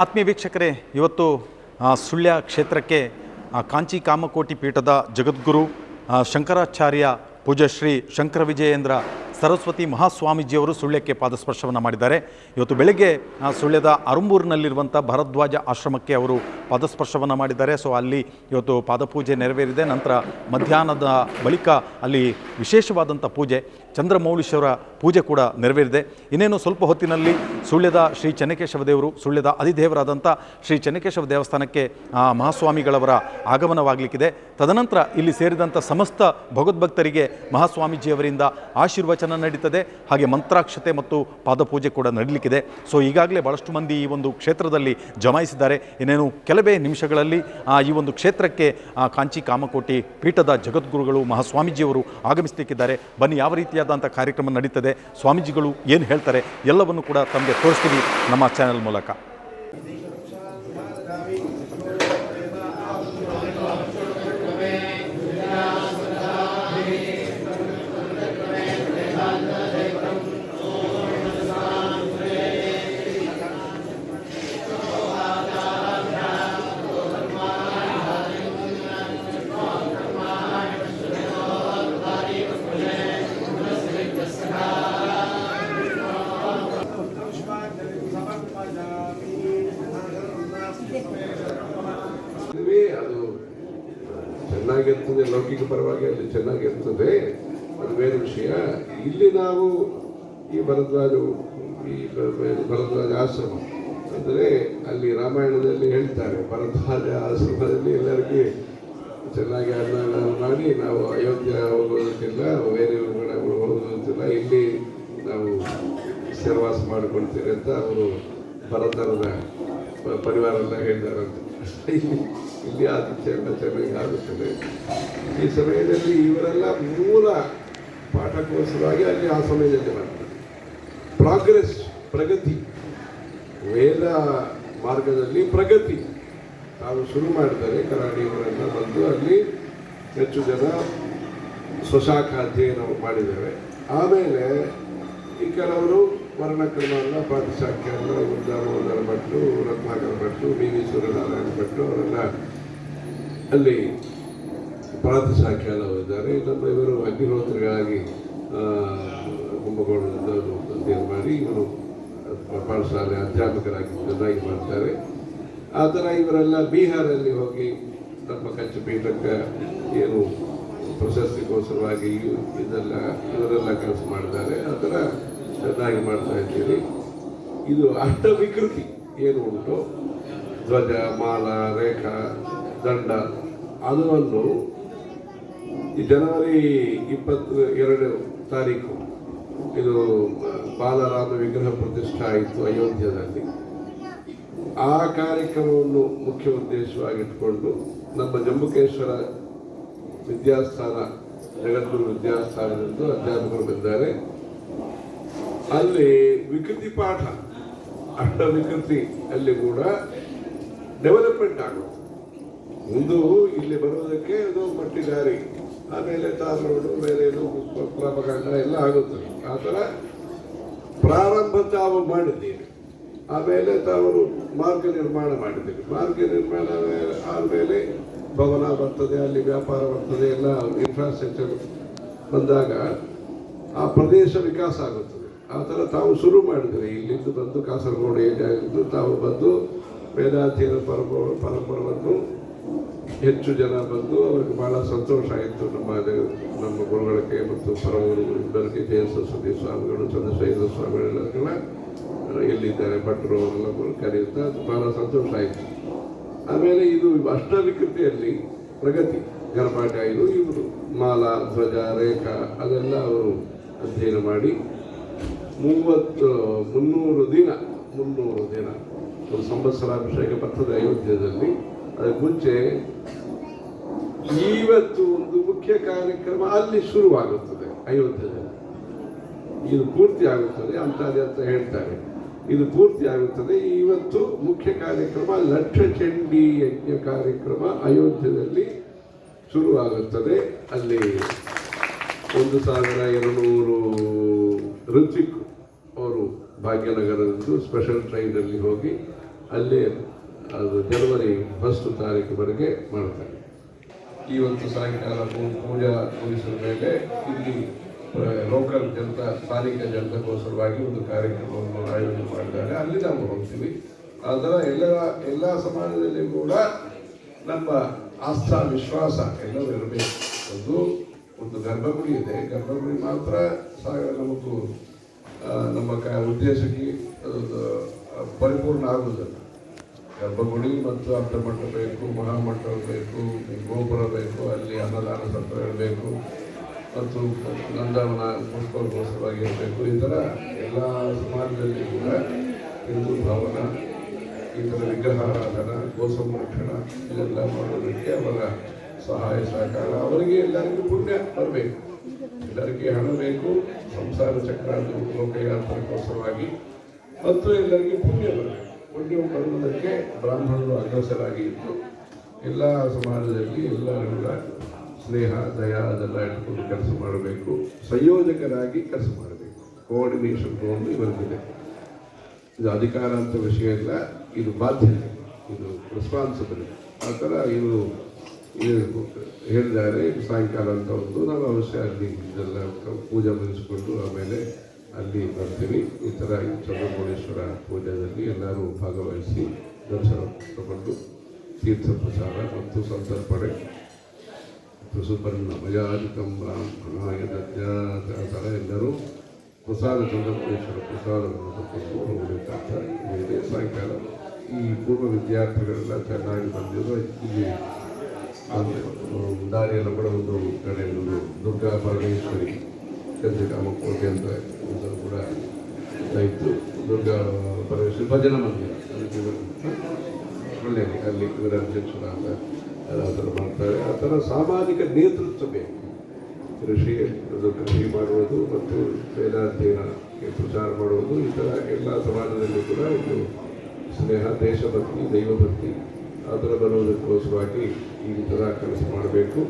ಆತ್ಮೀಯ ವೀಕ್ಷಕರೇ, ಇವತ್ತು ಸುಳ್ಯ ಕ್ಷೇತ್ರಕ್ಕೆ ಕಾಂಚಿ ಕಾಮಕೋಟಿ ಪೀಠದ ಜಗದ್ಗುರು ಶಂಕರಾಚಾರ್ಯ ಪೂಜ್ಯ ಶ್ರೀ ಶಂಕರ ವಿಜಯೇಂದ್ರ ಸರಸ್ವತಿ ಮಹಾಸ್ವಾಮೀಜಿಯವರು ಸುಳ್ಯಕ್ಕೆ ಪಾದಸ್ಪರ್ಶವನ್ನು ಮಾಡಿದ್ದಾರೆ. ಇವತ್ತು ಬೆಳಗ್ಗೆ ಸುಳ್ಯದ ಅರುಂಬೂರಿನಲ್ಲಿರುವಂಥ ಭರದ್ವಾಜ ಆಶ್ರಮಕ್ಕೆ ಅವರು ಪಾದಸ್ಪರ್ಶವನ್ನು ಮಾಡಿದ್ದಾರೆ. ಸೊ ಅಲ್ಲಿ ಇವತ್ತು ಪಾದಪೂಜೆ ನೆರವೇರಿದೆ. ನಂತರ ಮಧ್ಯಾಹ್ನದ ಬಳಿಕ ಅಲ್ಲಿ ವಿಶೇಷವಾದಂಥ ಪೂಜೆ, ಚಂದ್ರಮೌಳೀಶ್ವರ ಪೂಜೆ ಕೂಡ ನೆರವೇರಿದೆ. ಇನ್ನೇನು ಸ್ವಲ್ಪ ಹೊತ್ತಿನಲ್ಲಿ ಸುಳ್ಯದ ಶ್ರೀ ಚೆನ್ನಕೇಶವ ದೇವರು, ಸುಳ್ಯದ ಅಧಿದೇವರಾದಂಥ ಶ್ರೀ ಚೆನ್ನಕೇಶವ ದೇವಸ್ಥಾನಕ್ಕೆ ಮಹಾಸ್ವಾಮಿಗಳವರ ಆಗಮನವಾಗಲಿಕ್ಕಿದೆ. ತದನಂತರ ಇಲ್ಲಿ ಸೇರಿದಂಥ ಸಮಸ್ತ ಭಗವದ್ಭಕ್ತರಿಗೆ ಮಹಾಸ್ವಾಮೀಜಿಯವರಿಂದ ಆಶೀರ್ವಚನ ನಡೀತದೆ. ಹಾಗೆ ಮಂತ್ರಾಕ್ಷತೆ ಮತ್ತು ಪಾದಪೂಜೆ ಕೂಡ ನಡೀಲಿಕ್ಕಿದೆ. ಸೊ ಈಗಾಗಲೇ ಭಾಳಷ್ಟು ಮಂದಿ ಈ ಒಂದು ಕ್ಷೇತ್ರದಲ್ಲಿ ಜಮಾಯಿಸಿದ್ದಾರೆ. ಇನ್ನೇನು ಕೆಲವೇ ನಿಮಿಷಗಳಲ್ಲಿ ಈ ಒಂದು ಕ್ಷೇತ್ರಕ್ಕೆ ಕಾಂಚಿ ಕಾಮಕೋಟಿ ಪೀಠದ ಜಗದ್ಗುರುಗಳು ಮಹಾಸ್ವಾಮೀಜಿಯವರು ಆಗಮಿಸಲಿಕ್ಕಿದ್ದಾರೆ. ಬನ್ನಿ, ಯಾವ ರೀತಿಯಾದಂಥ ಕಾರ್ಯಕ್ರಮ ನಡೀತದೆ, ಸ್ವಾಮೀಜಿಗಳು ಏನು ಹೇಳ್ತಾರೆ, ಎಲ್ಲವನ್ನು ಕೂಡ ತಮಗೆ ತೋರಿಸ್ತೀವಿ ನಮ್ಮ ಚಾನೆಲ್ ಮೂಲಕ. ಅದು ಚೆನ್ನಾಗಿರ್ತದೆ, ಲೌಕಿಕ ಪರವಾಗಿ ಅಲ್ಲಿ ಚೆನ್ನಾಗಿರ್ತದೆ, ಅದು ಬೇರೆ ವಿಷಯ. ಇಲ್ಲಿ ನಾವು ಈ ಭರದ್ವಾಜ ಆಶ್ರಮ ಅಂದರೆ ಅಲ್ಲಿ ರಾಮಾಯಣದಲ್ಲಿ ಹೇಳ್ತಾರೆ, ಭರದ್ವಾಜ ಆಶ್ರಮದಲ್ಲಿ ಎಲ್ಲರಿಗೂ ಚೆನ್ನಾಗಿ ಅನ್ನ ಮಾಡಿ ನಾವು ಅಯೋಧ್ಯ ಹೋಗೋದಕ್ಕಿಲ್ಲ, ಬೇರೆ ಹೋಗೋದಕ್ಕಿಲ್ಲ, ಇಲ್ಲಿ ನಾವು ಸ್ಥಿರವಾಸ ಮಾಡಿಕೊಳ್ತೀರಿ ಅಂತ ಅವರು ಭರತರದ ಪರಿವಾರ ಎಲ್ಲ ಹೇಳಿದಾರಂತೆ. ಇಲ್ಲಿ ಆತಿಥ್ಯ ಎಲ್ಲ ಚೆನ್ನಾಗಿ ಆಗುತ್ತದೆ. ಈ ಸಮಯದಲ್ಲಿ ಇವರೆಲ್ಲ ಮೂಲ ಪಾಠಕ್ಕೋಸ್ಕರವಾಗಿ ಅಲ್ಲಿ ಆ ಸಮಯದಲ್ಲಿ ಮಾಡ್ತಾರೆ. ಪ್ರಗತಿ, ವೇದ ಮಾರ್ಗದಲ್ಲಿ ಪ್ರಗತಿ ತಾವು ಶುರು ಮಾಡಿದ್ದಾರೆ. ಕರಾಡಿಯವರೆಲ್ಲ ಬಂದು ಅಲ್ಲಿ ಹೆಚ್ಚು ಜನ ಸ್ವಶಾಖ ಅಧ್ಯಯನ ಮಾಡಿದ್ದಾರೆ. ಆಮೇಲೆ ಈ ಕೆಲವರು ವರ್ಣಕ್ರಮವನ್ನು ಪಾಠಶಾಖೆಯನ್ನು ಉದ್ದಾಮೋದರ ಭಟ್ರು, ರತ್ನಾಕರ ಭಟ್ರು, ಬಿ ವಿ ಸೂರ್ಯನಾರಾಯಣ ಭಟ್ರು ಅವರೆಲ್ಲ ಅಲ್ಲಿ ಪಾಠಶಾಖೆ ಎಲ್ಲ ಓದಿದ್ದಾರೆ. ಇವರು ಅಗ್ನಿಹೋತ್ರಿಗಳಾಗಿ ಕುಂಭಕೋಣದಿಂದ ಅಧ್ಯಯನ ಮಾಡಿ ಇವರು ಪಾಠಶಾಲೆ ಅಧ್ಯಾಪಕರಾಗಿ ಚೆನ್ನಾಗಿ ಮಾಡ್ತಾರೆ. ಆ ಥರ ಇವರೆಲ್ಲ ಬಿಹಾರಲ್ಲಿ ಹೋಗಿ ನಮ್ಮ ಕಚ್ಚ ಪೀಠಕ್ಕೆ ಏನು ಪ್ರಶಸ್ತಿಗೋಸ್ಕರವಾಗಿ ಇವರೆಲ್ಲ ಕೆಲಸ ಮಾಡಿದ್ದಾರೆ. ಆ ಥರ ಚೆನ್ನಾಗಿ ಮಾಡ್ತಾ ಇದ್ದೀರಿ. ಇದು ಅಷ್ಟವಿಕೃತಿ ಏನು ಉಂಟು, ಧ್ವಜ, ಮಾಲ, ರೇಖಾ, ದಂಡ, ಅದನ್ನು ಈ ಜನವರಿ 22 ತಾರೀಕು ಇದು ಬಾಲರಾಮ ವಿಗ್ರಹ ಪ್ರತಿಷ್ಠೆ ಆಯಿತು ಅಯೋಧ್ಯದಲ್ಲಿ. ಆ ಕಾರ್ಯಕ್ರಮವನ್ನು ಮುಖ್ಯ ಉದ್ದೇಶವಾಗಿಟ್ಕೊಂಡು ನಮ್ಮ ಜಂಬುಕೇಶ್ವರ ವಿದ್ಯಾಸ್ಥಾನ, ಜಗದ್ಗುರು ವಿದ್ಯಾಸ್ಥಾನದಿಂದ ಅಧ್ಯಾಪಕರು ಬಂದಿದ್ದಾರೆ. ಅಲ್ಲಿ ವಿಕೃತಿ ಪಾಠ, ಅಷ್ಟವಿಕೃತಿ ಅಲ್ಲಿ ಕೂಡ ಡೆವಲಪ್ಮೆಂಟ್ ಆಗುತ್ತೆ. ಒಂದು ಇಲ್ಲಿ ಬರೋದಕ್ಕೆ ಅದು ಮಟ್ಟಿಗಾರಿ, ಆಮೇಲೆ ತಾರೋಡು, ಮೇಲೆ ಪ್ರಾಪಕಾಂಡ ಎಲ್ಲ ಆಗುತ್ತದೆ. ಆ ಥರ ಪ್ರಾರಂಭ ತಾವು ಮಾಡಿದ್ದೀರಿ. ಆಮೇಲೆ ತಾವು ಮಾರ್ಗ ನಿರ್ಮಾಣ ಮಾಡಿದ್ದೀರಿ. ಮಾರ್ಗ ನಿರ್ಮಾಣ ಆದಮೇಲೆ ಭವನ ಬರ್ತದೆ, ಅಲ್ಲಿ ವ್ಯಾಪಾರ ಬರ್ತದೆ, ಎಲ್ಲ ಇನ್ಫ್ರಾಸ್ಟ್ರಕ್ಚರ್ ಬಂದಾಗ ಆ ಪ್ರದೇಶ ವಿಕಾಸ ಆಗುತ್ತದೆ. ಆ ಥರ ತಾವು ಶುರು ಮಾಡಿದರೆ ಇಲ್ಲಿಂದ ಬಂದು ಕಾಸರಗೋಡು ಏರಿಯಾಗಿದ್ದು ತಾವು ಬಂದು ವೇದಾಧ್ಯಯನ ಪರಂಪರವನ್ನು ಹೆಚ್ಚು ಜನ ಬಂದು ಅವ್ರಿಗೆ ಭಾಳ ಸಂತೋಷ ಆಯಿತು. ನಮ್ಮ ಗುರುಗಳಿಗೆ ಮತ್ತು ಪರಮಗುರುಗಳಿಗೆ ಜಯ ಸರಸ್ವತಿ ಸ್ವಾಮಿಗಳು, ಚಂದ್ರಶೇಖರ ಸ್ವಾಮಿಗಳೆಲ್ಲ ಎಲ್ಲಿದ್ದಾರೆ ಭಟ್ರು ಅವರೆಲ್ಲ ಕರೆಯುತ್ತಾ ಭಾಳ ಸಂತೋಷ ಆಯಿತು. ಆಮೇಲೆ ಇದು ಅಷ್ಟವಿಕೃತಿಯಲ್ಲಿ ಪ್ರಗತಿ ಗರ್ಭಾಟ ಇವರು ಮಾಲ, ಧ್ವಜ, ರೇಖಾ ಅದೆಲ್ಲ ಅವರು ಅಧ್ಯಯನ ಮಾಡಿ 300 ದಿನ ಒಂದು ಸಂವತ್ಸರಾಭಿಷೇಕ ಬರ್ತದೆ ಅಯೋಧ್ಯದಲ್ಲಿ. ಅದಕ್ಕೆ ಮುಂಚೆ ಇವತ್ತು ಒಂದು ಮುಖ್ಯ ಕಾರ್ಯಕ್ರಮ ಅಲ್ಲಿ ಶುರುವಾಗುತ್ತದೆ ಅಯೋಧ್ಯದಲ್ಲಿ. ಇದು ಪೂರ್ತಿ ಆಗುತ್ತದೆ ಅಂತ ಹೇಳ್ತಾರೆ. ಇದು ಪೂರ್ತಿ ಆಗುತ್ತದೆ. ಇವತ್ತು ಮುಖ್ಯ ಕಾರ್ಯಕ್ರಮ ಲಕ್ಷಚಂಡಿ ಯಜ್ಞ ಕಾರ್ಯಕ್ರಮ ಅಯೋಧ್ಯದಲ್ಲಿ ಶುರುವಾಗುತ್ತದೆ. ಅಲ್ಲಿ 1200 ಋತ್ವಿಕ್ ಅವರು ಭಾಗ್ಯನಗರದಂದು ಸ್ಪೆಷಲ್ ಟ್ರೈನಲ್ಲಿ ಹೋಗಿ ಅಲ್ಲಿ ಅದು ಜನವರಿ 1 ತಾರೀಕಿವರೆಗೆ ಮಾಡ್ತಾರೆ. ಇವತ್ತು ಸಾಯಂಕಾಲ ಪೂಜಾ ಮುಗಿಸಿದ ಮೇಲೆ ಇಲ್ಲಿ ಲೋಕಲ್ ಜನತಾ ಸ್ಥಾನಿಕ ಜನತೆಗೋಸ್ಕರವಾಗಿ ಒಂದು ಕಾರ್ಯಕ್ರಮವನ್ನು ಆಯೋಜನೆ ಮಾಡಿದ್ದಾರೆ. ಅಲ್ಲಿ ನಾವು ಹೋಗ್ತೀವಿ. ಅದರ ಎಲ್ಲ ಸಮಾಜದಲ್ಲಿ ಕೂಡ ನಮ್ಮ ಆಸ್ಥಾ ವಿಶ್ವಾಸ ಎಲ್ಲವೂ ಇರಬೇಕು. ಒಂದು ಗರ್ಭಗುಡಿ ಇದೆ. ಗರ್ಭಗುಡಿ ಮಾತ್ರ ನಮಗೂ ನಮ್ಮ ಉದ್ದೇಶಕ್ಕೆ ಪರಿಪೂರ್ಣ ಆಗುವುದಿಲ್ಲ. ಗರ್ಭಗುಡಿ ಮತ್ತು ಅರ್ಧಮಠ ಬೇಕು, ಮಹಾಮಠ ಬೇಕು, ಗೋಪುರ ಬೇಕು, ಅಲ್ಲಿ ಅನ್ನದಾನ ಸತ್ರ ಇರಬೇಕು ಮತ್ತು ನಂದವನ ಪುಷ್ಪಗೋಸ್ಕರವಾಗಿ ಇರಬೇಕು. ಈ ಥರ ಎಲ್ಲ ಸಮಾಜದಲ್ಲಿ ಕೂಡ ಹಿಂದೂ ಭವನ, ಈ ಥರ ವಿಗ್ರಹಾರಾಧನ, ಗೋ ಸಂರಕ್ಷಣ ಇದೆಲ್ಲ ಮಾಡೋದಕ್ಕೆ ಅವರ ಸಹಾಯ ಸಹಕಾರ, ಅವರಿಗೆ ಎಲ್ಲರಿಗೂ ಪುಣ್ಯ ಬರಬೇಕು, ಎಲ್ಲರಿಗೆ ಹಣ ಬೇಕು, ಸಂಸಾರ ಚಕ್ರ ಲೋಕಯಾತ್ರೆಗೋಸ್ಕರವಾಗಿ ಮತ್ತು ಎಲ್ಲರಿಗೆ ಪುಣ್ಯ ಬರಬೇಕು. ಪುಣ್ಯ ಬರುವುದಕ್ಕೆ ಬ್ರಾಹ್ಮಣರು ಅಗ್ರಸರಾಗಿ ಇದ್ದು ಎಲ್ಲ ಸಮಾಜದಲ್ಲಿ ಎಲ್ಲರೂ ಸ್ನೇಹ ದಯ ಅದೆಲ್ಲ ಇಟ್ಕೊಂಡು ಕೆಲಸ ಮಾಡಬೇಕು. ಸಂಯೋಜಕರಾಗಿ ಕೆಲಸ ಮಾಡಬೇಕು. ಕೋಆರ್ಡಿನೇಷನ್ ತಗೊಂಡು ಇವರಿಗಿದೆ. ಇದು ಅಧಿಕಾರ ಅಂತ ವಿಷಯ ಇಲ್ಲ, ಇದು ಬಾಧ್ಯತೆ, ಇದು ರೆಸ್ಪಾನ್ಸಿಬಿಲಿಟಿ. ಆ ಥರ ಇವರು ಹೇಳಿದ್ದಾರೆ. ಸಾಯಂಕಾಲ ಅಂತ ಒಂದು ನಾವು ಅವಶ್ಯ ಅಲ್ಲಿ ಇದೆಲ್ಲ ಪೂಜೆ ಮುಗಿಸ್ಕೊಂಡು ಆಮೇಲೆ ಅಲ್ಲಿ ಬರ್ತೀವಿ. ಈ ಥರ ಚಂದ್ರಮೌಳೇಶ್ವರ ಪೂಜೆಯಲ್ಲಿ ಎಲ್ಲರೂ ಭಾಗವಹಿಸಿ ದರ್ಶನ ತಗೊಂಡು ತೀರ್ಥ ಪ್ರಸಾದ ಮತ್ತು ಸಂತರ್ಪಣೆ ಸುಪರ್ಣ ಮಯಾಧಿಕಂ ಬ್ರಾಹ್ಮಣಾಯ ದದ್ಯಾತ್ ಆ ಥರ ಎಲ್ಲರೂ ಪ್ರಸಾದ ಚಂದ್ರಮೌಳೇಶ್ವರ ಪ್ರಸಾದವನ್ನು ತಗೊಂಡು ಹೋಗಬೇಕಂತ ಇದೆ. ಸಾಯಂಕಾಲ ಈ ಪೂರ್ವ ವಿದ್ಯಾರ್ಥಿಗಳೆಲ್ಲ ಚೆನ್ನಾಗಿ ಬಂದಿದ್ದು ಇಲ್ಲಿ ದಾರಿಯಲ್ಲಿ ಕೂಡ ಒಂದು ಕಡೆ ಒಂದು ದುರ್ಗಾ ಪರಮೇಶ್ವರಿ ಕಾಮಕೋಟೆ ಅಂತ ಕೂಡ ಇತ್ತು. ದುರ್ಗಾ ಪರಮೇಶ್ವರಿ ಭಜನಾ ಮಂದಿರ ಅದಕ್ಕೆ ಒಳ್ಳೆಯದು. ಅಲ್ಲಿ ಇವರ ಅಧ್ಯಕ್ಷರ ಅಂತ ಆ ಥರ ಮಾಡ್ತಾರೆ. ಆ ಥರ ಸಾಮಾಜಿಕ ನೇತೃತ್ವ ಬೇಕು. ಕೃಷಿ ಮಾಡುವುದು ಮತ್ತು ವೇದಾಧ್ಯಯನಕ್ಕೆ ಪ್ರಚಾರ ಮಾಡುವುದು, ಈ ಥರ ಎಲ್ಲ ಸಮಾಜದಲ್ಲಿ ಕೂಡ ಒಂದು ಸ್ನೇಹ, ದೇಶಭಕ್ತಿ, ದೈವಭಕ್ತಿ ಆ ಥರ ಬರುವುದಕ್ಕೋಸ್ಕರವಾಗಿ ಈ ಥರ ಕೆಲಸ ಮಾಡಬೇಕು.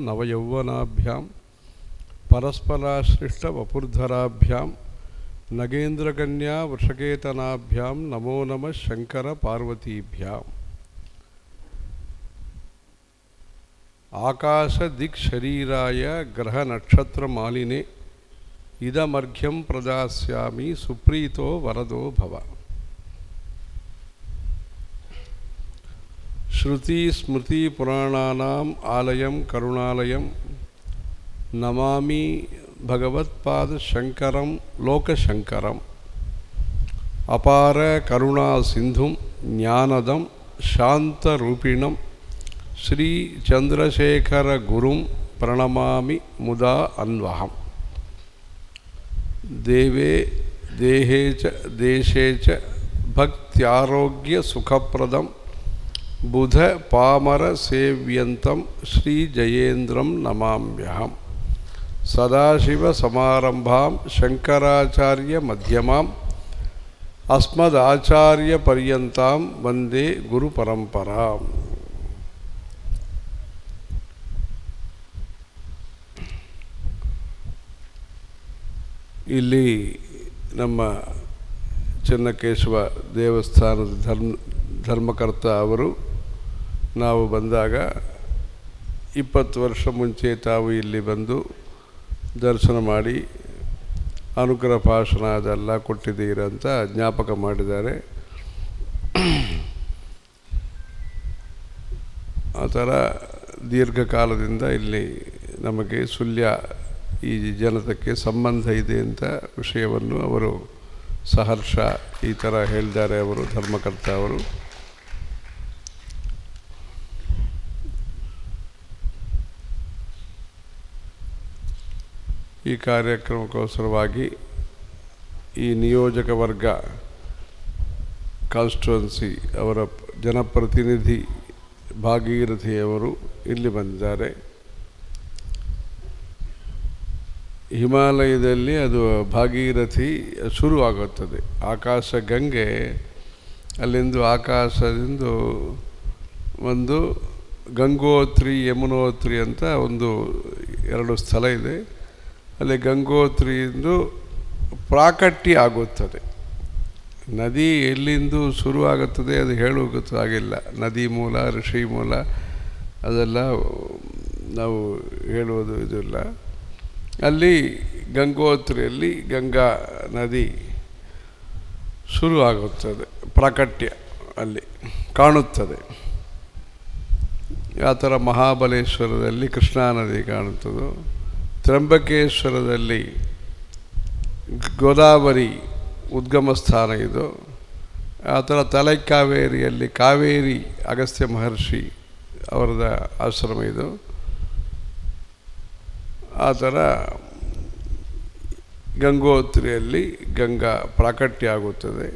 ನವಯೌವನಾಭ್ಯಾಂ ಪರಸ್ಪರಾಶ್ಲಿಷ್ಟ ವಪುರ್ಧರಾಭ್ಯಾಂ ನಗೇಂದ್ರಕನ್ಯಾ ವೃಷಕೇತನಾಭ್ಯಾಂ ನಮೋ ನಮಃ ಶಂಕರ ಪಾರ್ವತೀಭ್ಯಾಂ. ಆಕಾಶ ದಿಕ್ ಶರೀರಾಯ ಗ್ರಹ ನಕ್ಷತ್ರ ಮಾಲಿನೇ ಇದಮರ್ಘ್ಯಂ ಪ್ರದಾಸ್ಯಾಮಿ ಸುಪ್ರೀತೋ ವರದೋ ಭವ. ಶ್ರುತಿ ಸ್ಮೃತಿ ಪುರಾಣಾನಾಂ ಆಲಯಂ ಕರುಣಾಲಯಂ ನಮಾಮಿ ಭಗವತ್ಪಾದ ಶಂಕರಂ ಲೋಕಶಂಕರಂ. ಅಪಾರ ಕರುಣಾ ಸಿಂಧುಂ ಜ್ಞಾನದಂ ಶಾಂತರೂಪಿಣಂ ಶ್ರೀ ಚಂದ್ರಶೇಖರ ಗುರುಂ ಪ್ರಣಮಾಮಿ ಮುದಾ ಅನ್ವಹಂ. ದೇವೇ ದೇಹೇ ಚ ದೇಶೇ ಚ ಭಕ್ತ್ಯಾರೋಗ್ಯ ಸುಖಪ್ರದಂ ಬುಧ ಪಾಮರ ಸೇವ್ಯಂತಂ ಶ್ರೀ ಜಯೇಂದ್ರಂ ನಮಾಮ್ಯಹಂ. ಸದಾಶಿವ ಸಮಾರಂಭಾಂ ಶಂಕರಾಚಾರ್ಯ ಮಧ್ಯಮಾಂ ಅಸ್ಮದಾಚಾರ್ಯ ಪರ್ಯಂತಾಂ ವಂದೇ ಗುರು ಪರಂಪರಾಂ. ಇಲ್ಲಿ ನಮ್ಮ ಚೆನ್ನಕೇಶವ ದೇವಸ್ಥಾನದ ಧರ್ಮಕರ್ತ ಅವರು ನಾವು ಬಂದಾಗ 20 ವರ್ಷ ಮುಂಚೆ ತಾವು ಇಲ್ಲಿ ಬಂದು ದರ್ಶನ ಮಾಡಿ ಅನುಗ್ರಹ ಭಾಷಣ ಅದೆಲ್ಲ ಕೊಟ್ಟಿದ್ದೀರಂತ ಜ್ಞಾಪಕ ಮಾಡಿದ್ದಾರೆ. ಆ ಥರ ದೀರ್ಘಕಾಲದಿಂದ ಇಲ್ಲಿ ನಮಗೆ ಸುಳ್ಯ ಈ ಜನತಕ್ಕೆ ಸಂಬಂಧ ಇದೆ ಅಂತ ವಿಷಯವನ್ನು ಅವರು ಸಹರ್ಷ ಈ ಥರ ಹೇಳಿದ್ದಾರೆ ಅವರು ಧರ್ಮಕರ್ತ ಅವರು. ಈ ಕಾರ್ಯಕ್ರಮಕ್ಕೋಸ್ಕರವಾಗಿ ಈ ನಿಯೋಜಕ ವರ್ಗ ಕಾನ್ಸ್ಟಿಟ್ಯುವೆನ್ಸಿ ಅವರ ಜನಪ್ರತಿನಿಧಿ ಭಾಗೀರಥಿಯವರು ಇಲ್ಲಿ ಬಂದಿದ್ದಾರೆ. ಹಿಮಾಲಯದಲ್ಲಿ ಅದು ಭಾಗೀರಥಿ ಶುರುವಾಗುತ್ತದೆ. ಆಕಾಶ ಗಂಗೆ ಅಲ್ಲಿಂದ ಆಕಾಶದಿಂದ ಒಂದು ಗಂಗೋತ್ರಿ ಯಮುನೋತ್ರಿ ಅಂತ ಒಂದು 2 ಸ್ಥಳ ಇದೆ. ಅಲ್ಲಿ ಗಂಗೋತ್ರಿಯಿಂದ ಪ್ರಾಕಟ್ಯ ಆಗುತ್ತದೆ. ನದಿ ಎಲ್ಲಿಂದು ಶುರುವಾಗುತ್ತದೆ ಅದು ಹೇಳುವುದಾಗಿಲ್ಲ. ನದಿ ಮೂಲ ಋಷಿ ಮೂಲ ಅದೆಲ್ಲ ನಾವು ಹೇಳುವುದು ಇದಿಲ್ಲ. ಅಲ್ಲಿ ಗಂಗೋತ್ರಿಯಲ್ಲಿ ಗಂಗಾ ನದಿ ಶುರುವಾಗುತ್ತದೆ, ಪ್ರಾಕಟ್ಯ ಅಲ್ಲಿ ಕಾಣುತ್ತದೆ. ಆ ಥರ ಮಹಾಬಲೇಶ್ವರದಲ್ಲಿ ಕೃಷ್ಣಾ ನದಿ ಕಾಣುತ್ತದೋ, ತ್ರಂಬಕೇಶ್ವರದಲ್ಲಿ ಗೋದಾವರಿ ಉದ್ಗಮ ಸ್ಥಾನ ಇದು. ಆ ಥರ ತಲೈಕಾವೇರಿಯಲ್ಲಿ ಕಾವೇರಿ ಅಗಸ್ತ್ಯ ಮಹರ್ಷಿ ಅವರದ ಆಶ್ರಮ ಇದು. ಆ ಥರ ಗಂಗೋತ್ರಿಯಲ್ಲಿ ಗಂಗಾ ಪ್ರಾಕಟ್ಯ ಆಗುತ್ತದೆ.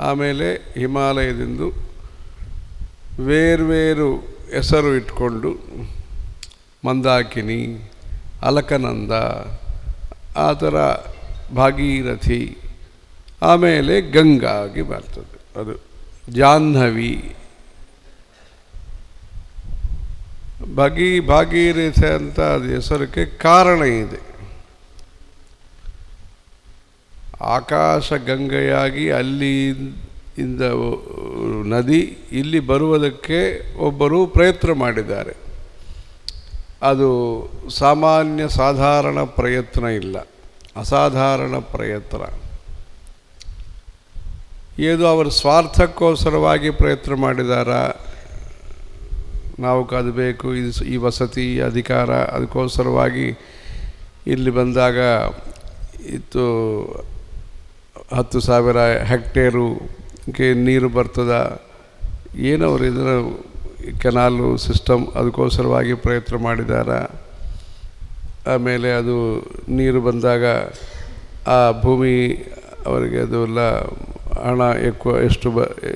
ಆಮೇಲೆ ಹಿಮಾಲಯದಿಂದ ಬೇರ್ಬೇರು ಹೆಸರು ಇಟ್ಕೊಂಡು ಮಂದಾಕಿನಿ, ಅಲಕನಂದ, ಆ ಥರ ಭಾಗೀರಥಿ, ಆಮೇಲೆ ಗಂಗಾ ಆಗಿ ಬರ್ತದೆ. ಅದು ಜಾಹ್ನವಿ. ಭಾಗೀರಥಿ ಅಂತ ಅದು ಹೆಸರಕ್ಕೆ ಕಾರಣ ಇದೆ. ಆಕಾಶ ಗಂಗೆಯಾಗಿ ಅಲ್ಲಿಂದ ನದಿ ಇಲ್ಲಿ ಬರುವುದಕ್ಕೆ ಒಬ್ಬರು ಪ್ರಯತ್ನ ಮಾಡಿದ್ದಾರೆ. ಅದು ಸಾಧಾರಣ ಪ್ರಯತ್ನ ಇಲ್ಲ, ಅಸಾಧಾರಣ ಪ್ರಯತ್ನ. ಏದು ಅವರು ಸ್ವಾರ್ಥಕ್ಕೋಸ್ಕರವಾಗಿ ಪ್ರಯತ್ನ ಮಾಡಿದಾರ, ನಾವು ಅದು ಬೇಕು, ಈ ವಸತಿ ಅಧಿಕಾರ ಅದಕ್ಕೋಸ್ಕರವಾಗಿ ಇಲ್ಲಿ ಬಂದಾಗ ಇತ್ತು 10,000 ಹೆಕ್ಟೇರುಗೆ ನೀರು ಬರ್ತದ, ಏನವರು ಇದರ ಕೆನಾಲು ಸಿಸ್ಟಮ್ ಅದಕ್ಕೋಸ್ಕರವಾಗಿ ಪ್ರಯತ್ನ ಮಾಡಿದಾರ. ಆಮೇಲೆ ಅದು ನೀರು ಬಂದಾಗ ಆ ಭೂಮಿ ಅವರಿಗೆ ಅದೆಲ್ಲ ಹಣ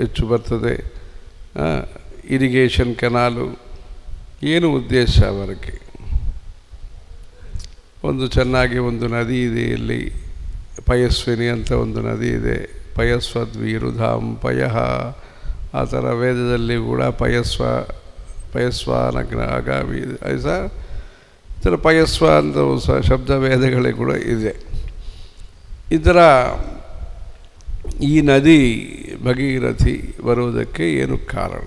ಹೆಚ್ಚು ಬರ್ತದೆ. ಇರಿಗೇಷನ್ ಕೆನಾಲು ಏನು ಉದ್ದೇಶ ಅವರಿಗೆ? ಒಂದು ಚೆನ್ನಾಗಿ ಒಂದು ನದಿ ಇದೆ ಇಲ್ಲಿ, ಪಯಸ್ವಿನಿ ಅಂತ ಒಂದು ನದಿ ಇದೆ. ಪಯಸ್ವದ್ವೀರುಧಾಂ ಪಯಃ, ಆ ಥರ ವೇದದಲ್ಲಿ ಕೂಡ ಪಯಸ್ವಾನಗ್ನಾಗಾಮಿ ಐಸ ಈ ಥರ ಪಯಸ್ವ ಅಂತ ಶಬ್ದ ವೇದಗಳಿಗೆ ಕೂಡ ಇದೆ. ಇದರ ಈ ನದಿ ಭಗೀರಥಿ ಬರುವುದಕ್ಕೆ ಏನು ಕಾರಣ?